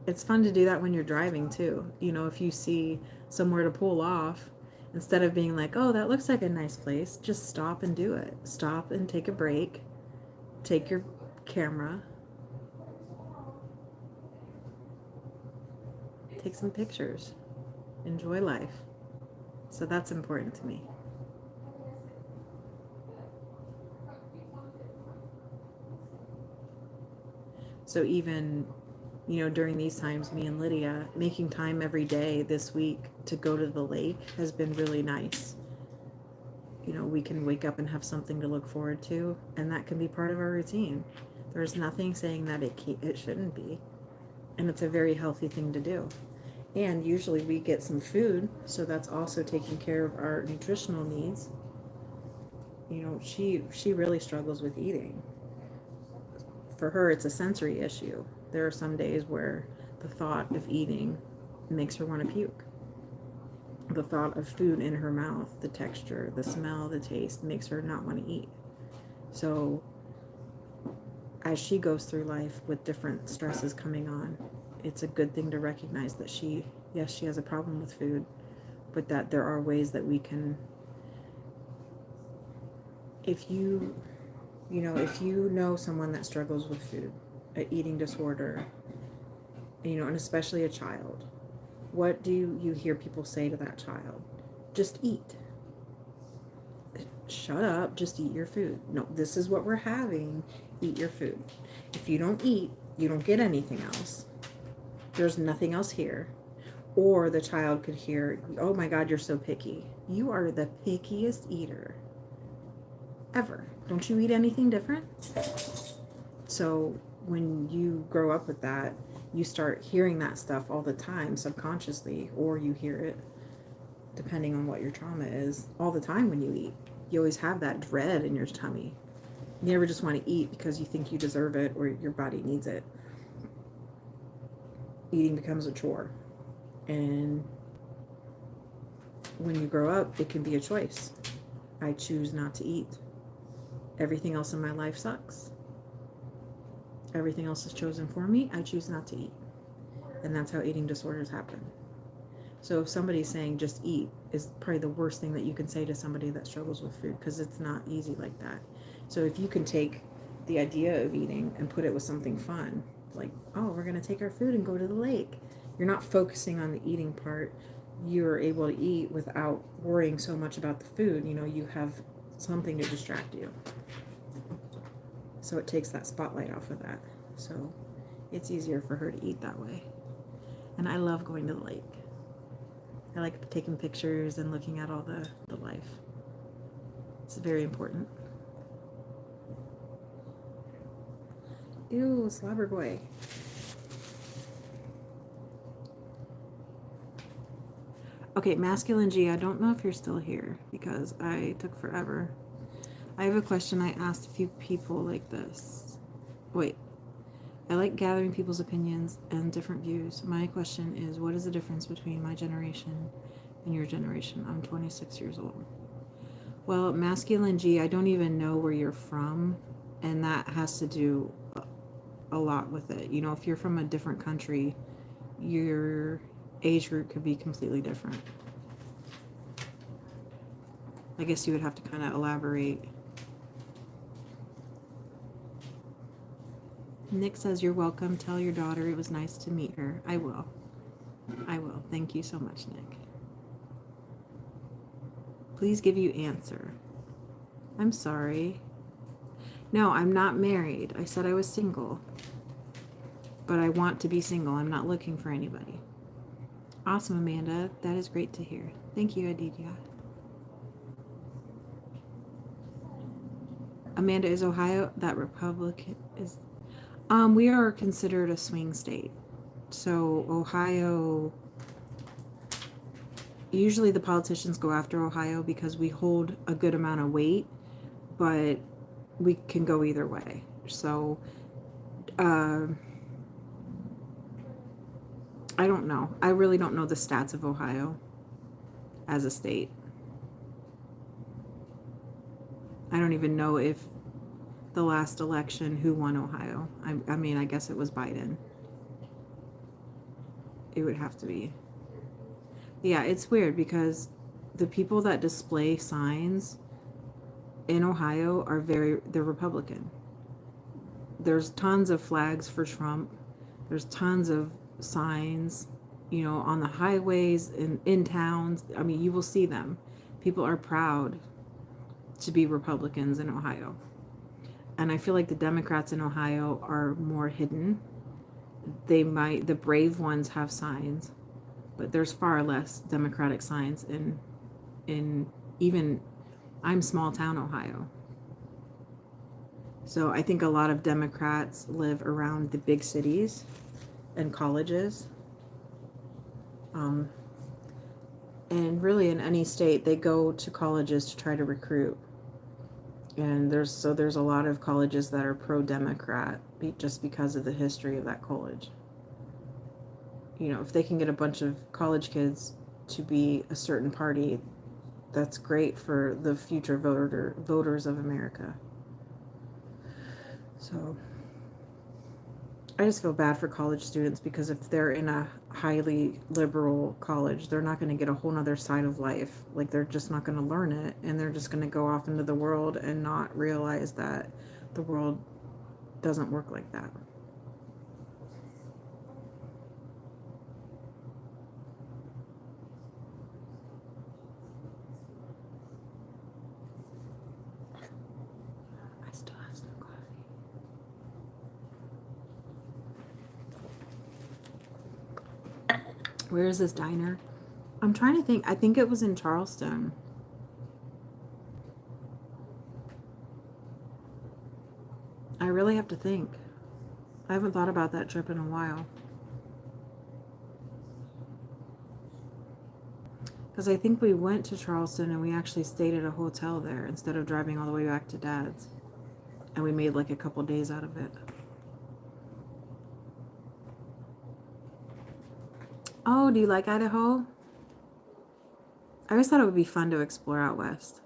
S1: It's fun to do that when you're driving too. You know, if you see somewhere to pull off, instead of being like, oh, that looks like a nice place, just stop and do it. Stop and take a break. Take your camera. Take some pictures. Enjoy life. So that's important to me. So even, you know, during these times, me and Lydia, making time every day this week to go to the lake has been really nice. You know, we can wake up and have something to look forward to, and that can be part of our routine. There's nothing saying that it shouldn't be. And it's a very healthy thing to do. And usually we get some food, so that's also taking care of our nutritional needs. You know, she really struggles with eating. For her, it's a sensory issue. There are some days where the thought of eating makes her want to puke. The thought of food in her mouth, the texture, the smell, the taste, makes her not want to eat. So as she goes through life with different stresses coming on, it's a good thing to recognize that she has a problem with food, but that there are ways that we can, if you know someone that struggles with food, an eating disorder, you know, and especially a child, what do you hear people say to that child? Just eat. Shut up, just eat your food. No, this is what we're having. Eat your food. If you don't eat, You don't get anything else. There's nothing else here. Or the child could hear, oh my God, you're so picky. You are the pickiest eater ever. Don't you eat anything different? So when you grow up with that, you start hearing that stuff all the time subconsciously, or you hear it, depending on what your trauma is, all the time when you eat. You always have that dread in your tummy. You never just want to eat because you think you deserve it or your body needs it. Eating becomes a chore. And when you grow up, it can be a choice. I choose not to eat. Everything else in my life sucks. Everything else is chosen for me. I choose not to eat. And that's how eating disorders happen. So if somebody's saying just eat is probably the worst thing that you can say to somebody that struggles with food, because it's not easy like that. So if you can take the idea of eating and put it with something fun, like, oh, we're going to take our food and go to the lake. You're not focusing on the eating part. You're able to eat without worrying so much about the food. You know, you have something to distract you. So it takes that spotlight off of that. So it's easier for her to eat that way. And I love going to the lake. I like taking pictures and looking at all the life. It's very important. Ew, slobber boy. Okay, masculine G, I don't know if you're still here because I took forever. I have a question I asked a few people like this. Wait. I like gathering people's opinions and different views. My question is, what is the difference between my generation and your generation? I'm 26 years old. Well, masculine G, I don't even know where you're from, and that has to do a lot with it. You know, if you're from a different country, your age group could be completely different. I guess you would have to kind of elaborate. Nick says you're welcome. Tell your daughter it was nice to meet her. I will. I will. Thank you so much, Nick. Please give you answer. I'm sorry. No, I'm not married. I said I was single. But I want to be single. I'm not looking for anybody. Awesome, Amanda. That is great to hear. Thank you, Aditya. Amanda, is Ohio that Republican is? We are considered a swing state. So Ohio, usually the politicians go after Ohio because we hold a good amount of weight, but we can go either way. So I don't know. I really don't know the stats of Ohio as a state. I don't even know if the last election, who won Ohio. I mean, I guess it was Biden. It would have to be. Yeah, it's weird because the people that display signs in Ohio are they're Republican. There's tons of flags for Trump. There's tons of signs, you know, on the highways, in towns. I mean, you will see them. People are proud to be Republicans in Ohio. And I feel like the Democrats in Ohio are more hidden. The brave ones have signs, but there's far less Democratic signs in even, I'm small town Ohio. So I think a lot of Democrats live around the big cities and colleges. And really in any state, they go to colleges to try to recruit. And there's a lot of colleges that are pro-Democrat just because of the history of that college. You know, if they can get a bunch of college kids to be a certain party, that's great for the future voters of America. So I just feel bad for college students because if they're in a highly liberal college, they're not going to get a whole nother side of life. Like, they're just not going to learn it, and they're just going to go off into the world and not realize that the world doesn't work like that. I still have some coffee. Where is this diner? I'm trying to think. I think it was in Charleston. I really have to think. I haven't thought about that trip in a while. Because I think we went to Charleston and we actually stayed at a hotel there instead of driving all the way back to Dad's. And we made like a couple days out of it. Oh, do you like Idaho? I always thought it would be fun to explore out west.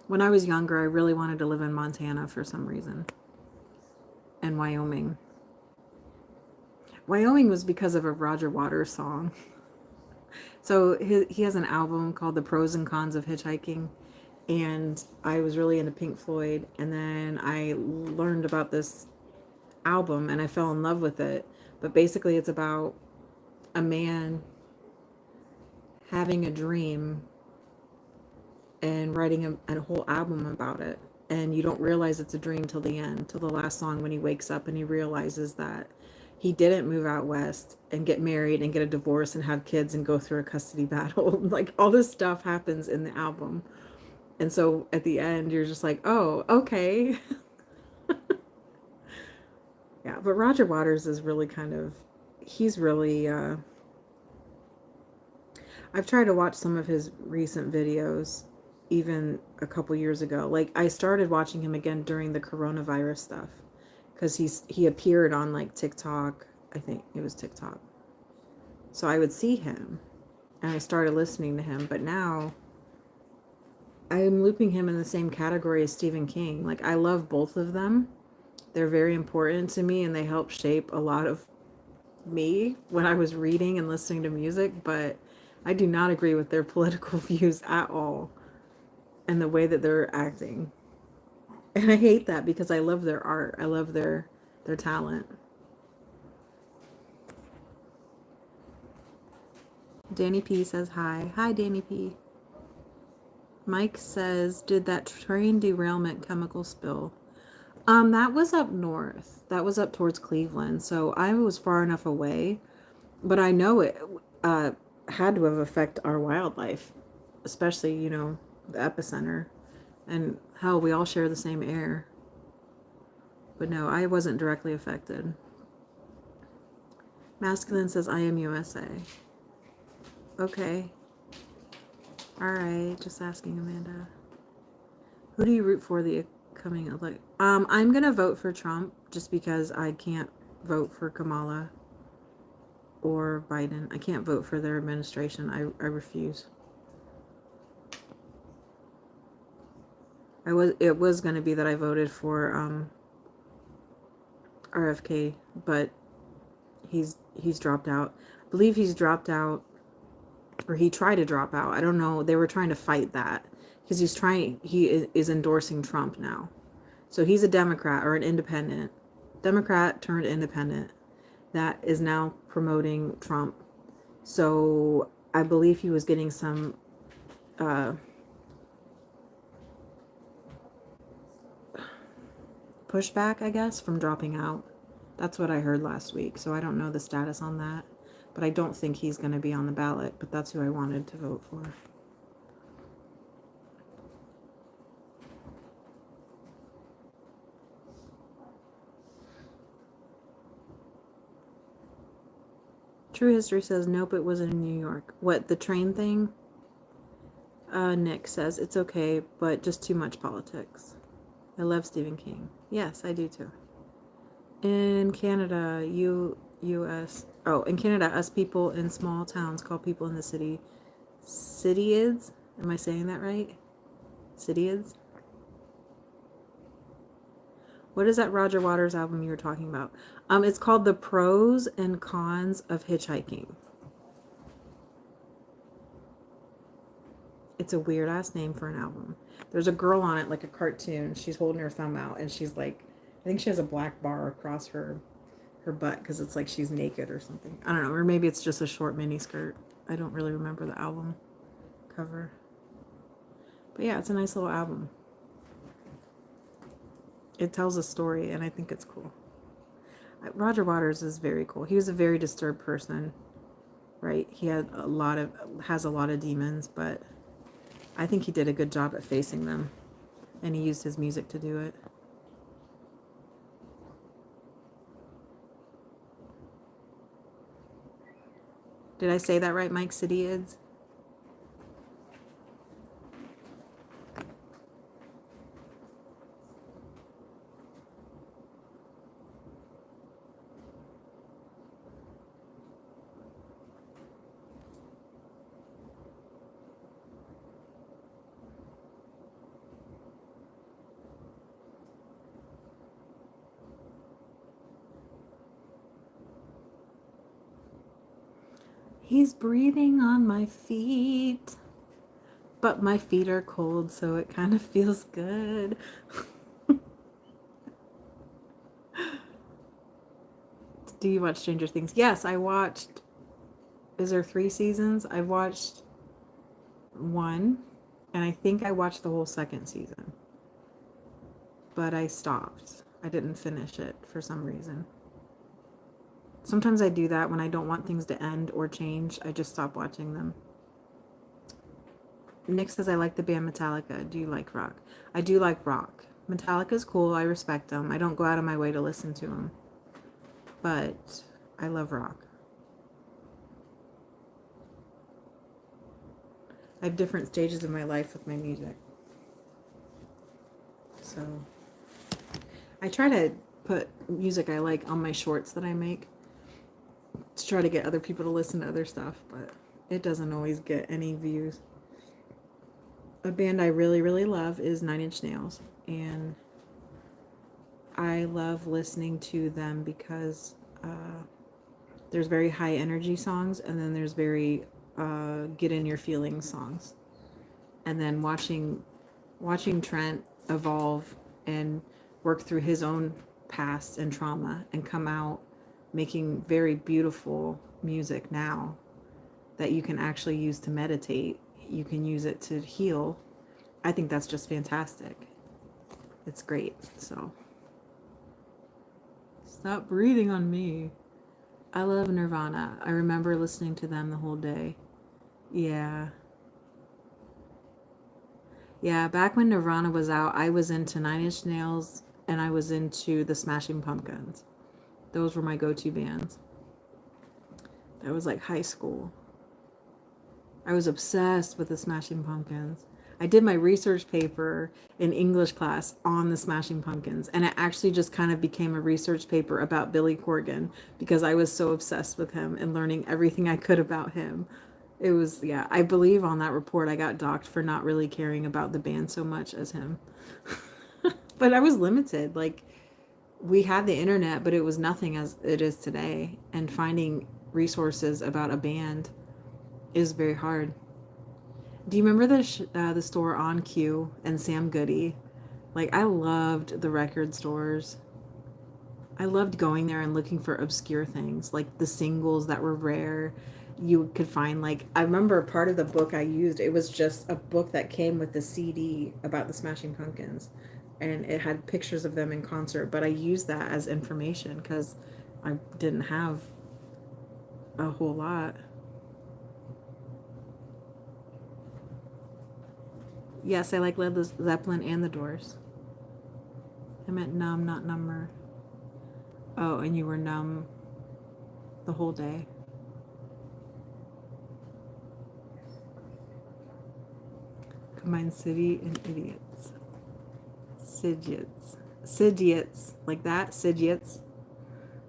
S1: When I was younger, I really wanted to live in Montana for some reason. And Wyoming. Wyoming was because of a Roger Waters song. So he has an album called The Pros and Cons of Hitchhiking. And I was really into Pink Floyd. And then I learned about this album and I fell in love with it. But basically it's about a man having a dream and writing a whole album about it. And you don't realize it's a dream till the end, till the last song when he wakes up and he realizes that he didn't move out west and get married and get a divorce and have kids and go through a custody battle. Like all this stuff happens in the album. And so at the end, you're just like, oh, okay. Yeah, but Roger Waters is really kind of, he's really, I've tried to watch some of his recent videos, even a couple years ago. Like I started watching him again during the coronavirus stuff, because he appeared on like TikTok. I think it was TikTok. So I would see him, and I started listening to him. But now I'm looping him in the same category as Stephen King. Like I love both of them. They're very important to me, and they help shape a lot of me when I was reading and listening to music. But I do not agree with their political views at all and the way that they're acting. And I hate that because I love their art. I love their talent. Danny P says hi. Hi, Danny P. Mike says, did that train derailment chemical spill? That was up north. That was up towards Cleveland. So I was far enough away. But I know it had to have affected our wildlife, especially, you know, the epicenter. And hell, we all share the same air. But no, I wasn't directly affected. Masculine says, I am USA. Okay. Alright, just asking, Amanda. Who do you root for the coming elect? I'm going to vote for Trump just because I can't vote for Kamala or Biden. I can't vote for their administration. I refuse. It was going to be that I voted for RFK, but he's dropped out. I believe he's dropped out, or he tried to drop out. I don't know. They were trying to fight that because he is endorsing Trump now. So he's a Democrat or an independent. Democrat turned independent that is now promoting Trump. So I believe he was getting some pushback, I guess, from dropping out. That's what I heard last week. So I don't know the status on that. But I don't think he's going to be on the ballot. But that's who I wanted to vote for. True History says, nope, it was in New York. What, the train thing? Nick says, it's okay, but just too much politics. I love Stephen King. Yes, I do too. In Canada, in Canada, us people in small towns call people in the city cityids. Am I saying that right? Cityids? What is that Roger Waters album you were talking about? It's called The Pros and Cons of Hitchhiking. It's a weird ass name for an album. There's a girl on it, like a cartoon. She's holding her thumb out and she's like, I think she has a black bar across her butt because it's like she's naked or something. I don't know. Or maybe it's just a short mini skirt. I don't really remember the album cover. But yeah, it's a nice little album. It tells a story and I think it's cool. Roger Waters is very cool. He was a very disturbed person. right? He has a lot of demons, but I think he did a good job at facing them, and he used his music to do it. Did I say that right, Mike Sidioids? He's breathing on my feet, but my feet are cold, so it kind of feels good. Do you watch Stranger Things? Yes, I watched. Is there 3 seasons? I've watched 1, and I think I watched the whole 2nd season. But I stopped. I didn't finish it for some reason. Sometimes I do that when I don't want things to end or change. I just stop watching them. Nick says, I like the band Metallica. Do you like rock? I do like rock. Metallica's cool. I respect them. I don't go out of my way to listen to them. But I love rock. I have different stages of my life with my music. So I try to put music I like on my shorts that I make to try to get other people to listen to other stuff, but it doesn't always get any views. A band I really, really love is 9 Inch Nails, and I love listening to them because there's very high energy songs, and then there's very get in your feelings songs. And then watching Trent evolve and work through his own past and trauma and come out making very beautiful music now that you can actually use to meditate. You can use it to heal. I think that's just fantastic. It's great. So stop breathing on me. I love Nirvana. I remember listening to them the whole day. Yeah. Yeah, back when Nirvana was out, I was into 9 Inch Nails and I was into the Smashing Pumpkins. Those were my go-to bands. That was like high school. I was obsessed with the Smashing Pumpkins. I did my research paper in English class on the Smashing Pumpkins, and it actually just kind of became a research paper about Billy Corgan because I was so obsessed with him and learning everything I could about him. It was, yeah, I believe on that report I got docked for not really caring about the band so much as him. But I was limited. Like, we had the internet, but it was nothing as it is today. And finding resources about a band is very hard. Do you remember the store On Q and Sam Goody? Like, I loved the record stores. I loved going there and looking for obscure things, like the singles that were rare. You could find, like, I remember part of the book I used, it was just a book that came with the CD about the Smashing Pumpkins. And it had pictures of them in concert, but I used that as information because I didn't have a whole lot. Yes, I like Led Zeppelin and the Doors. I meant numb, not number. Oh, and you were numb the whole day. Combine city and idiots. Sidiots. Sidiots. Like that? Sidiots.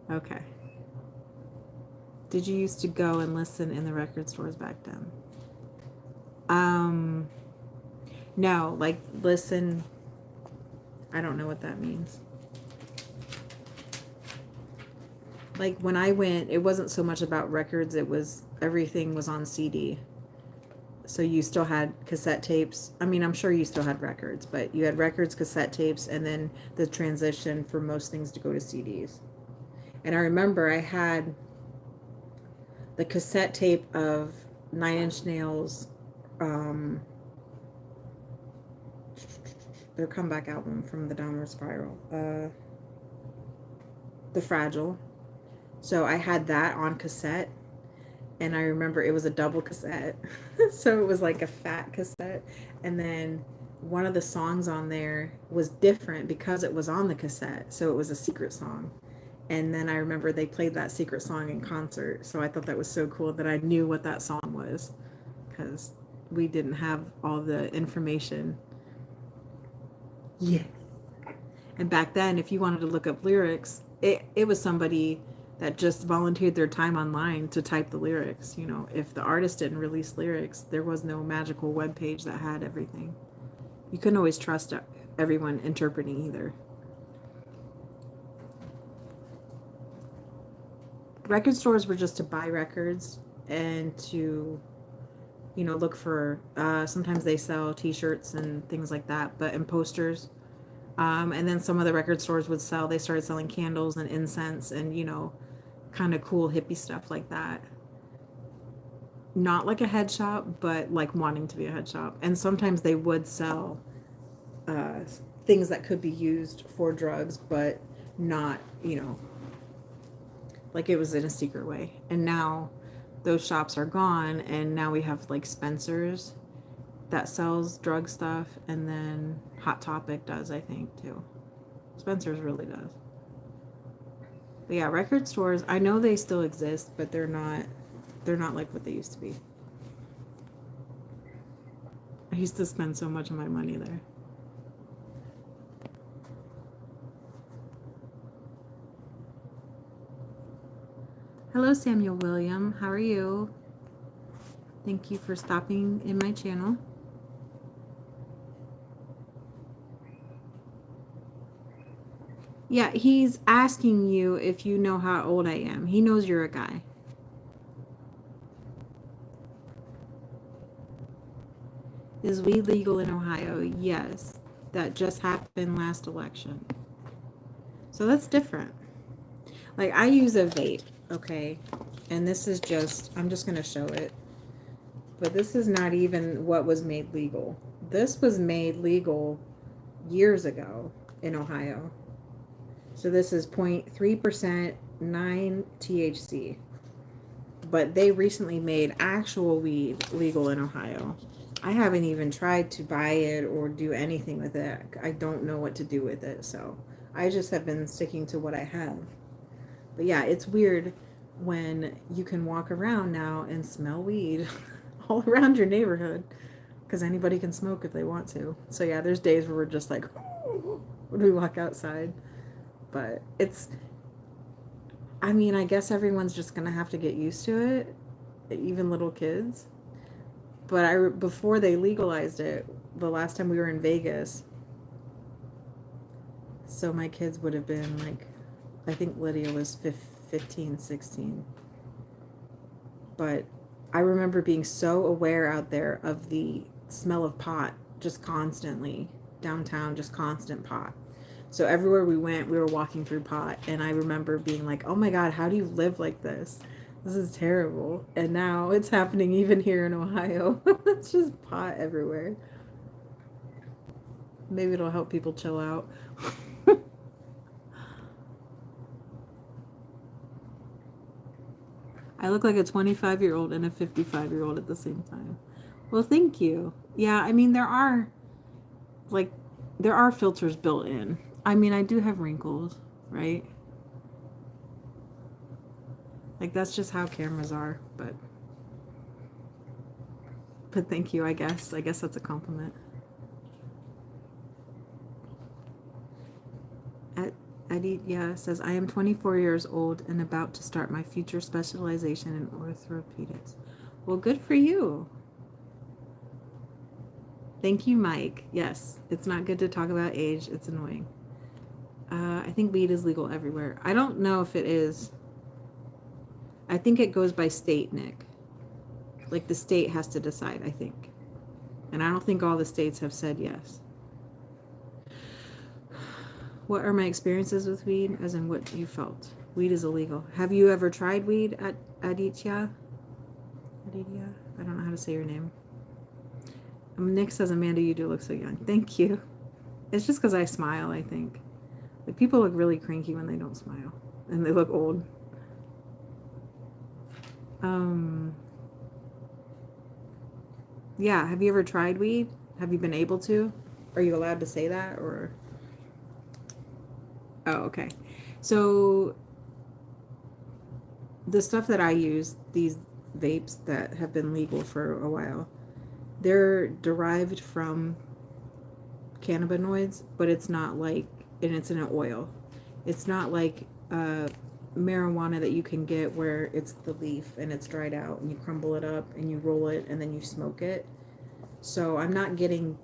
S1: Okay. Did you used to go and listen in the record stores back then? No, like listen. I don't know what that means. Like when I went, it wasn't so much about records, it was everything was on CD. So you still had cassette tapes. I mean, I'm sure you still had records, but you had records, cassette tapes, and then the transition for most things to go to CDs. And I remember I had the cassette tape of 9 Inch Nails, their comeback album from the Downward Spiral, The Fragile. So I had that on cassette, And I remember it was a double cassette. So it was like a fat cassette. And then one of the songs on there was different because it was on the cassette. So it was a secret song. And then I remember they played that secret song in concert. So I thought that was so cool that I knew what that song was, because we didn't have all the information. Yes. And back then, if you wanted to look up lyrics, it was somebody that just volunteered their time online to type the lyrics. You know, if the artist didn't release lyrics, there was no magical web page that had everything. You couldn't always trust everyone interpreting either. Record stores were just to buy records and to, you know, look for, sometimes they sell t-shirts and things like that, but and posters. And then some of the record stores would sell, they started selling candles and incense and, you know, kind of cool hippie stuff like that. Not like a head shop, but like wanting to be a head shop. And sometimes they would sell things that could be used for drugs, but not, you know, like it was in a secret way. And now those shops are gone, and now we have like Spencer's that sells drug stuff, and then Hot Topic does, I think, too. Spencer's really does. But yeah, record stores, I know they still exist, but they're not like what they used to be. I used to spend so much of my money there. Hello, Samuel William. How are you? Thank you for stopping in my channel. Yeah, he's asking you if you know how old I am. He knows you're a guy. Is weed legal in Ohio? Yes. That just happened last election. So that's different. Like, I use a vape, okay? And this is just, I'm just going to show it. But this is not even what was made legal. This was made legal years ago in Ohio. So this is 0.3%, 9 THC. But they recently made actual weed legal in Ohio. I haven't even tried to buy it or do anything with it. I don't know what to do with it. So I just have been sticking to what I have. But yeah, it's weird when you can walk around now and smell weed all around your neighborhood, because anybody can smoke if they want to. So yeah, there's days where we're just like, when we walk outside. But it's, I mean, I guess everyone's just going to have to get used to it, even little kids. But before they legalized it, the last time we were in Vegas, so my kids would have been like, I think Lydia was 15, 16. But I remember being so aware out there of the smell of pot just constantly. Downtown, just constant pot. So everywhere we went, we were walking through pot. And I remember being like, oh my God, how do you live like this? This is terrible. And now it's happening even here in Ohio. It's just pot everywhere. Maybe it'll help people chill out. I look like a 25-year-old and a 55-year-old at the same time. Well, thank you. Yeah, I mean, there are filters built in. I mean, I do have wrinkles, right? Like, that's just how cameras are, but thank you, I guess. I guess that's a compliment. Aditya says, I am 24 years old and about to start my future specialization in orthopedics. Well, good for you. Thank you, Mike. Yes, it's not good to talk about age. It's annoying. I think weed is legal everywhere. I don't know if it is. I think it goes by state, Nick. Like, the state has to decide, I think. And I don't think all the states have said yes. What are my experiences with weed, as in what you felt? Weed is illegal. Have you ever tried weed, Aditya? Aditya? I don't know how to say your name. Nick says, Amanda, you do look so young. Thank you. It's just because I smile, I think. Like, people look really cranky when they don't smile. And they look old. Yeah, have you ever tried weed? Have you been able to? Are you allowed to say that, or? Oh, okay. So the stuff that I use, these vapes that have been legal for a while, they're derived from cannabinoids, but it's not like, and it's in an oil. It's not like marijuana that you can get where it's the leaf and it's dried out and you crumble it up and you roll it and then you smoke it. So I'm not getting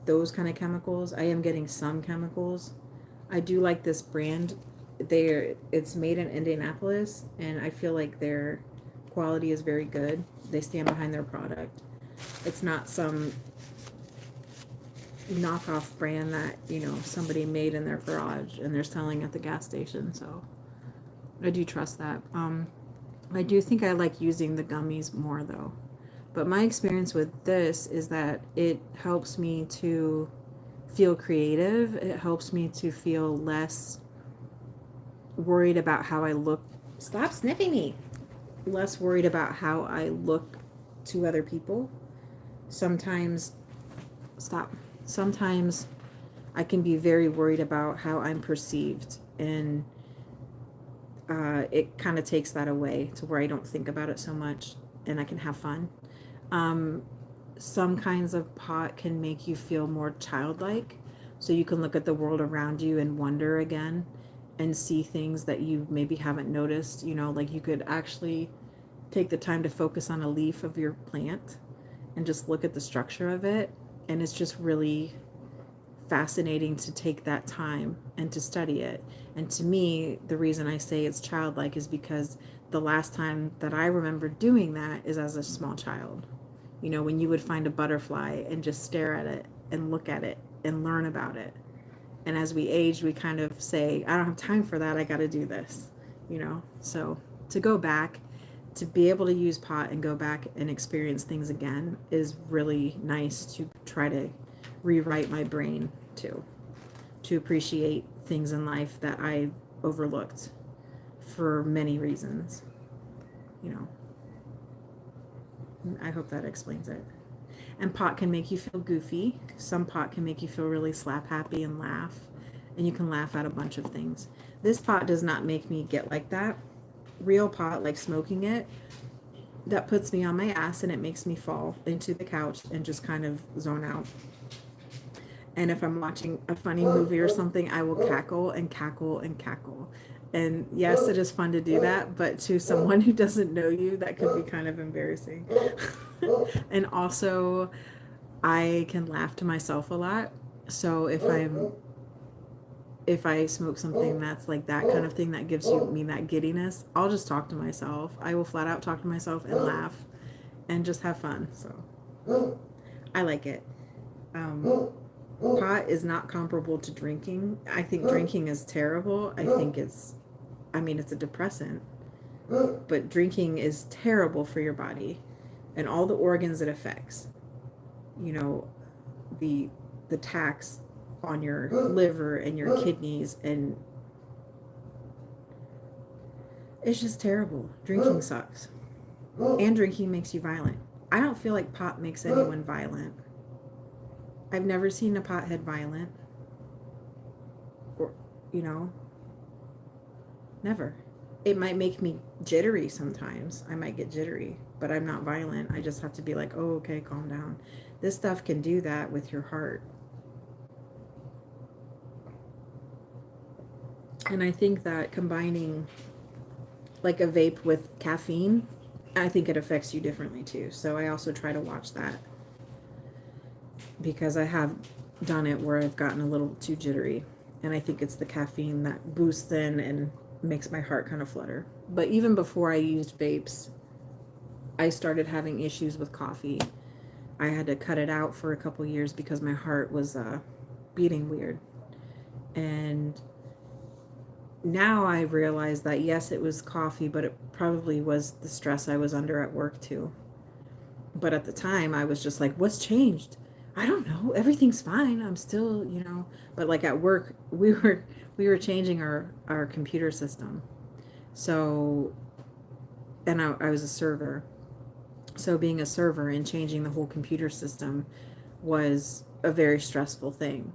S1: those kind of chemicals. I am getting some chemicals. I do like this brand. It's made in Indianapolis, and I feel like their quality is very good. They stand behind their product. It's not some knockoff brand that, you know, somebody made in their garage and they're selling at the gas station. So I do trust that. I do think I like using the gummies more though. But my experience with this is that it helps me to feel creative. It helps me to feel less worried about how I look. Stop sniffing me. Less worried about how I look to other people. Sometimes I can be very worried about how I'm perceived, and it kind of takes that away to where I don't think about it so much and I can have fun. Some kinds of pot can make you feel more childlike, so you can look at the world around you and wonder again and see things that you maybe haven't noticed. You know, like you could actually take the time to focus on a leaf of your plant and just look at the structure of it, and it's just really fascinating to take that time and to study it. And to me, the reason I say it's childlike is because the last time that I remember doing that is as a small child. You know, when you would find a butterfly and just stare at it and look at it and learn about it. And as we age, we kind of say, I don't have time for that. I got to do this, you know? So to go back, to be able to use pot and go back and experience things again is really nice, to try to rewrite my brain to appreciate things in life that I overlooked for many reasons, you know. I hope that explains it. And pot can make you feel goofy. Some pot can make you feel really slap happy and laugh, and you can laugh at a bunch of things. This pot does not make me get like that. Real pot, like smoking it, that puts me on my ass and it makes me fall into the couch and just kind of zone out. And if I'm watching a funny movie or something, I will cackle and cackle and cackle. And yes, it is fun to do that, but to someone who doesn't know you, that could be kind of embarrassing. And also, I can laugh to myself a lot. So if I smoke something that's like that kind of thing that gives me that giddiness, I'll just talk to myself. I will flat out talk to myself and laugh and just have fun. So I like it. Pot is not comparable to drinking. I think drinking is terrible. I think it's a depressant, but drinking is terrible for your body and all the organs it affects. You know, the tax on your liver and your kidneys, and it's just terrible. Drinking sucks. And drinking makes you violent. I don't feel like pot makes anyone violent. I've never seen a pothead violent. Or, you know, never. It might make me jittery sometimes. I might get jittery, but I'm not violent. I just have to be like, oh, okay, calm down. This stuff can do that with your heart. And I think that combining like a vape with caffeine, I think it affects you differently too. So I also try to watch that, because I have done it where I've gotten a little too jittery, and I think it's the caffeine that boosts in and makes my heart kind of flutter. But even before I used vapes, I started having issues with coffee. I had to cut it out for a couple years because my heart was beating weird. And now I realize that yes, it was coffee, but it probably was the stress I was under at work too. But at the time I was just like, what's changed? I don't know. Everything's fine. I'm still, you know, but like at work, we were changing our computer system. So and I was a server. So being a server and changing the whole computer system was a very stressful thing.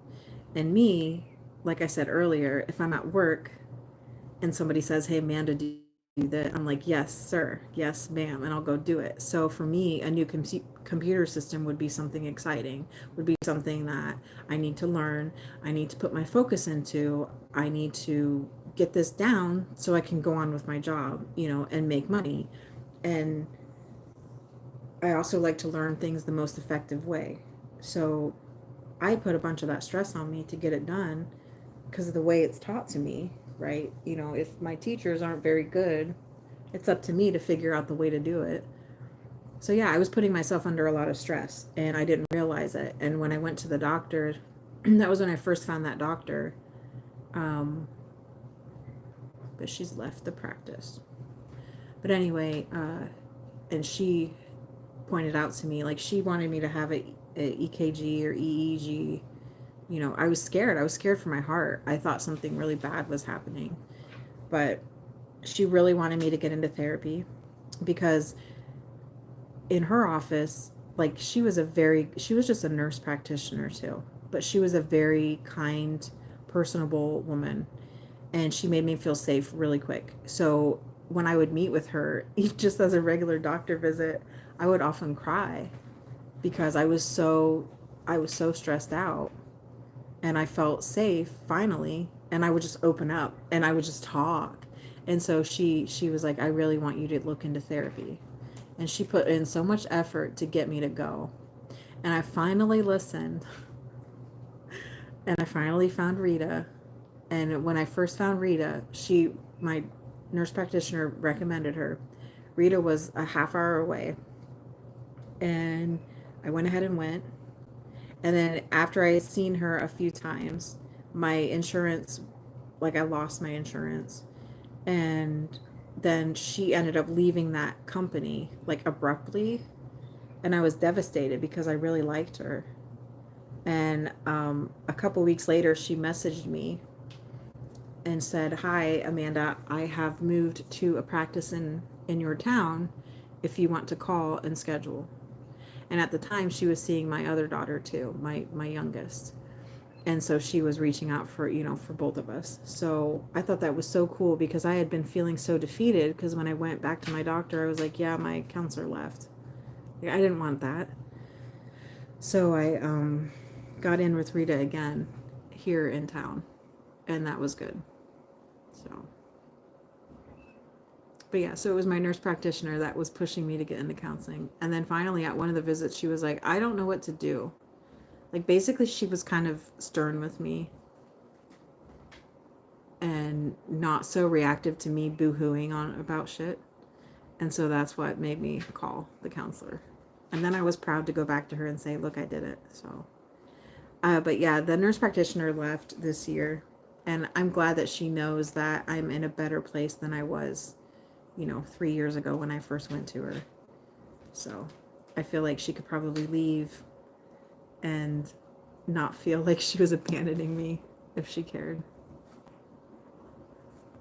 S1: And me, like I said earlier, if I'm at work and somebody says, "Hey, Amanda, do that?" I'm like, "Yes, sir. Yes, ma'am," and I'll go do it. So for me, a new computer system would be something exciting, would be something that I need to learn, I need to put my focus into, I need to get this down so I can go on with my job, and make money. And I also like to learn things the most effective way. So I put a bunch of that stress on me to get it done because of the way it's taught to me, right? If my teachers aren't very good, it's up to me to figure out the way to do it. So yeah, I was putting myself under a lot of stress and I didn't realize it. And when I went to the doctor, that was when I first found that doctor. But she's left the practice. But anyway, and she pointed out to me, like, she wanted me to have a EKG or EEG. I was scared. I was scared for my heart. I thought something really bad was happening. But she really wanted me to get into therapy because in her office, like, she was just a nurse practitioner too, but she was a very kind, personable woman, and she made me feel safe really quick. So when I would meet with her, just as a regular doctor visit, I would often cry because I was so stressed out, and I felt safe finally, and I would just open up and I would just talk. And so she was like, "I really want you to look into therapy." And she put in so much effort to get me to go. And I finally listened. And I finally found Rita. And when I first found Rita, my nurse practitioner recommended her. Rita was a half hour away. And I went ahead and went. And then after I had seen her a few times, my insurance, like, I lost my insurance. And then she ended up leaving that company, like, abruptly. And I was devastated because I really liked her. And a couple weeks later, she messaged me and said, "Hi, Amanda, I have moved to a practice in your town if you want to call and schedule." And at the time, she was seeing my other daughter too, my youngest. And so she was reaching out for both of us. So I thought that was so cool because I had been feeling so defeated because when I went back to my doctor, I was like, "Yeah, my counselor left." Like, I didn't want that. So I got in with Rita again here in town, and that was good. So, but yeah, so it was my nurse practitioner that was pushing me to get into counseling. And then finally at one of the visits, she was like, "I don't know what to do." Like, basically she was kind of stern with me and not so reactive to me boo-hooing on about shit. And so that's what made me call the counselor. And then I was proud to go back to her and say, "Look, I did it." So, but yeah, the nurse practitioner left this year, and I'm glad that she knows that I'm in a better place than I was, 3 years ago when I first went to her. So I feel like she could probably leave and not feel like she was abandoning me if she cared.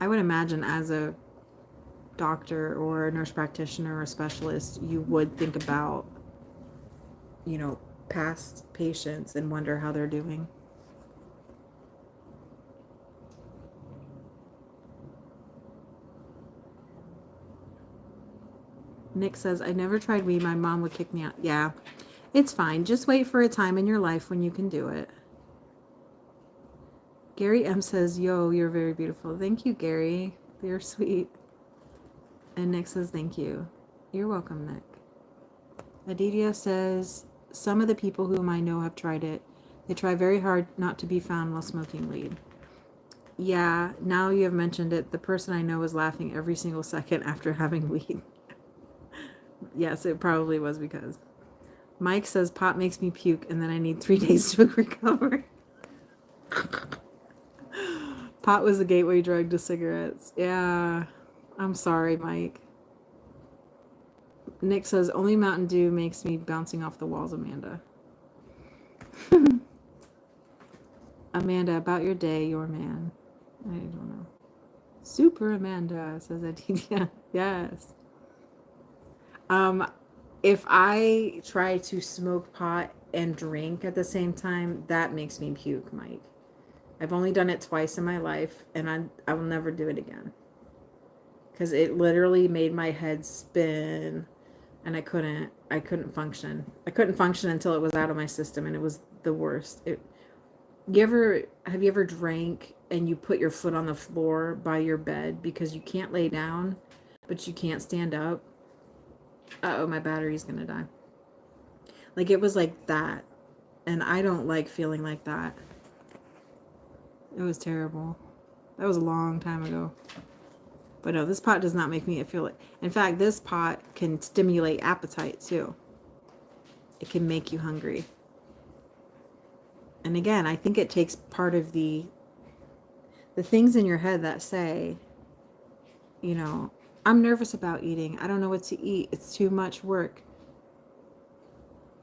S1: I would imagine as a doctor or a nurse practitioner or a specialist, you would think about, past patients and wonder how they're doing. Nick says, "I never tried weed. My mom would kick me out." Yeah, it's fine. Just wait for a time in your life when you can do it. Gary M says, "Yo, you're very beautiful." Thank you, Gary. You're sweet. And Nick says, "Thank you." You're welcome, Nick. Adidia says, "Some of the people whom I know have tried it. They try very hard not to be found while smoking weed." Yeah, now you have mentioned it, the person I know was laughing every single second after having weed. Yes, it probably was because. Mike says, "Pot makes me puke and then I need 3 days to recover." Pot was the gateway drug to cigarettes. Yeah, I'm sorry, Mike. Nick says, "Only Mountain Dew makes me bouncing off the walls, Amanda." Amanda, about your day, your man. I don't know. Super Amanda, says Adidia. Yes. If I try to smoke pot and drink at the same time, that makes me puke, Mike. I've only done it twice in my life, and I will never do it again. Because it literally made my head spin, and I couldn't function. I couldn't function until it was out of my system, and it was the worst. Have you ever drank and you put your foot on the floor by your bed because you can't lay down, but you can't stand up? Uh-oh, my battery's gonna die. Like, it was like that. And I don't like feeling like that. It was terrible. That was a long time ago. But no, this pot does not make me feel it. In fact, this pot can stimulate appetite too. It can make you hungry. And again, I think it takes part of the things in your head that say, you know, I'm nervous about eating. I don't know what to eat. It's too much work.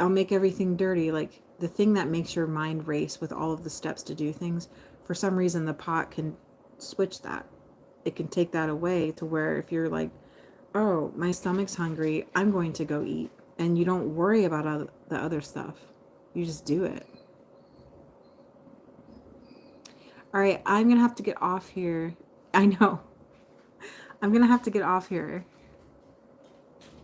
S1: I'll make everything dirty. Like, the thing that makes your mind race with all of the steps to do things, for some reason the pot can switch that. It can take that away to where if you're like, oh, my stomach's hungry, I'm going to go eat. And you don't worry about the other stuff. You just do it. All right, I'm going to have to get off here. I know. I'm going to have to get off here.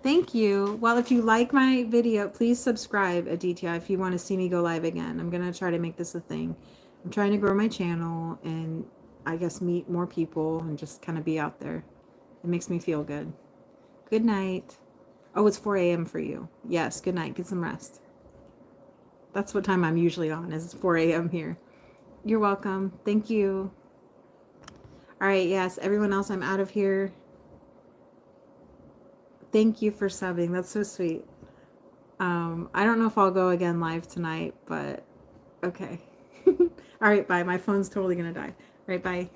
S1: Thank you. Well, if you like my video, please subscribe, Aditya, if you want to see me go live again. I'm going to try to make this a thing. I'm trying to grow my channel and I guess meet more people and just kind of be out there. It makes me feel good. Good night. Oh, it's 4 a.m. for you. Yes, good night. Get some rest. That's what time I'm usually on, is 4 a.m. here. You're welcome. Thank you. All right, yes, everyone else, I'm out of here. Thank you for subbing. That's so sweet. I don't know if I'll go again live tonight, but okay. All right, bye. My phone's totally going to die. All right, bye.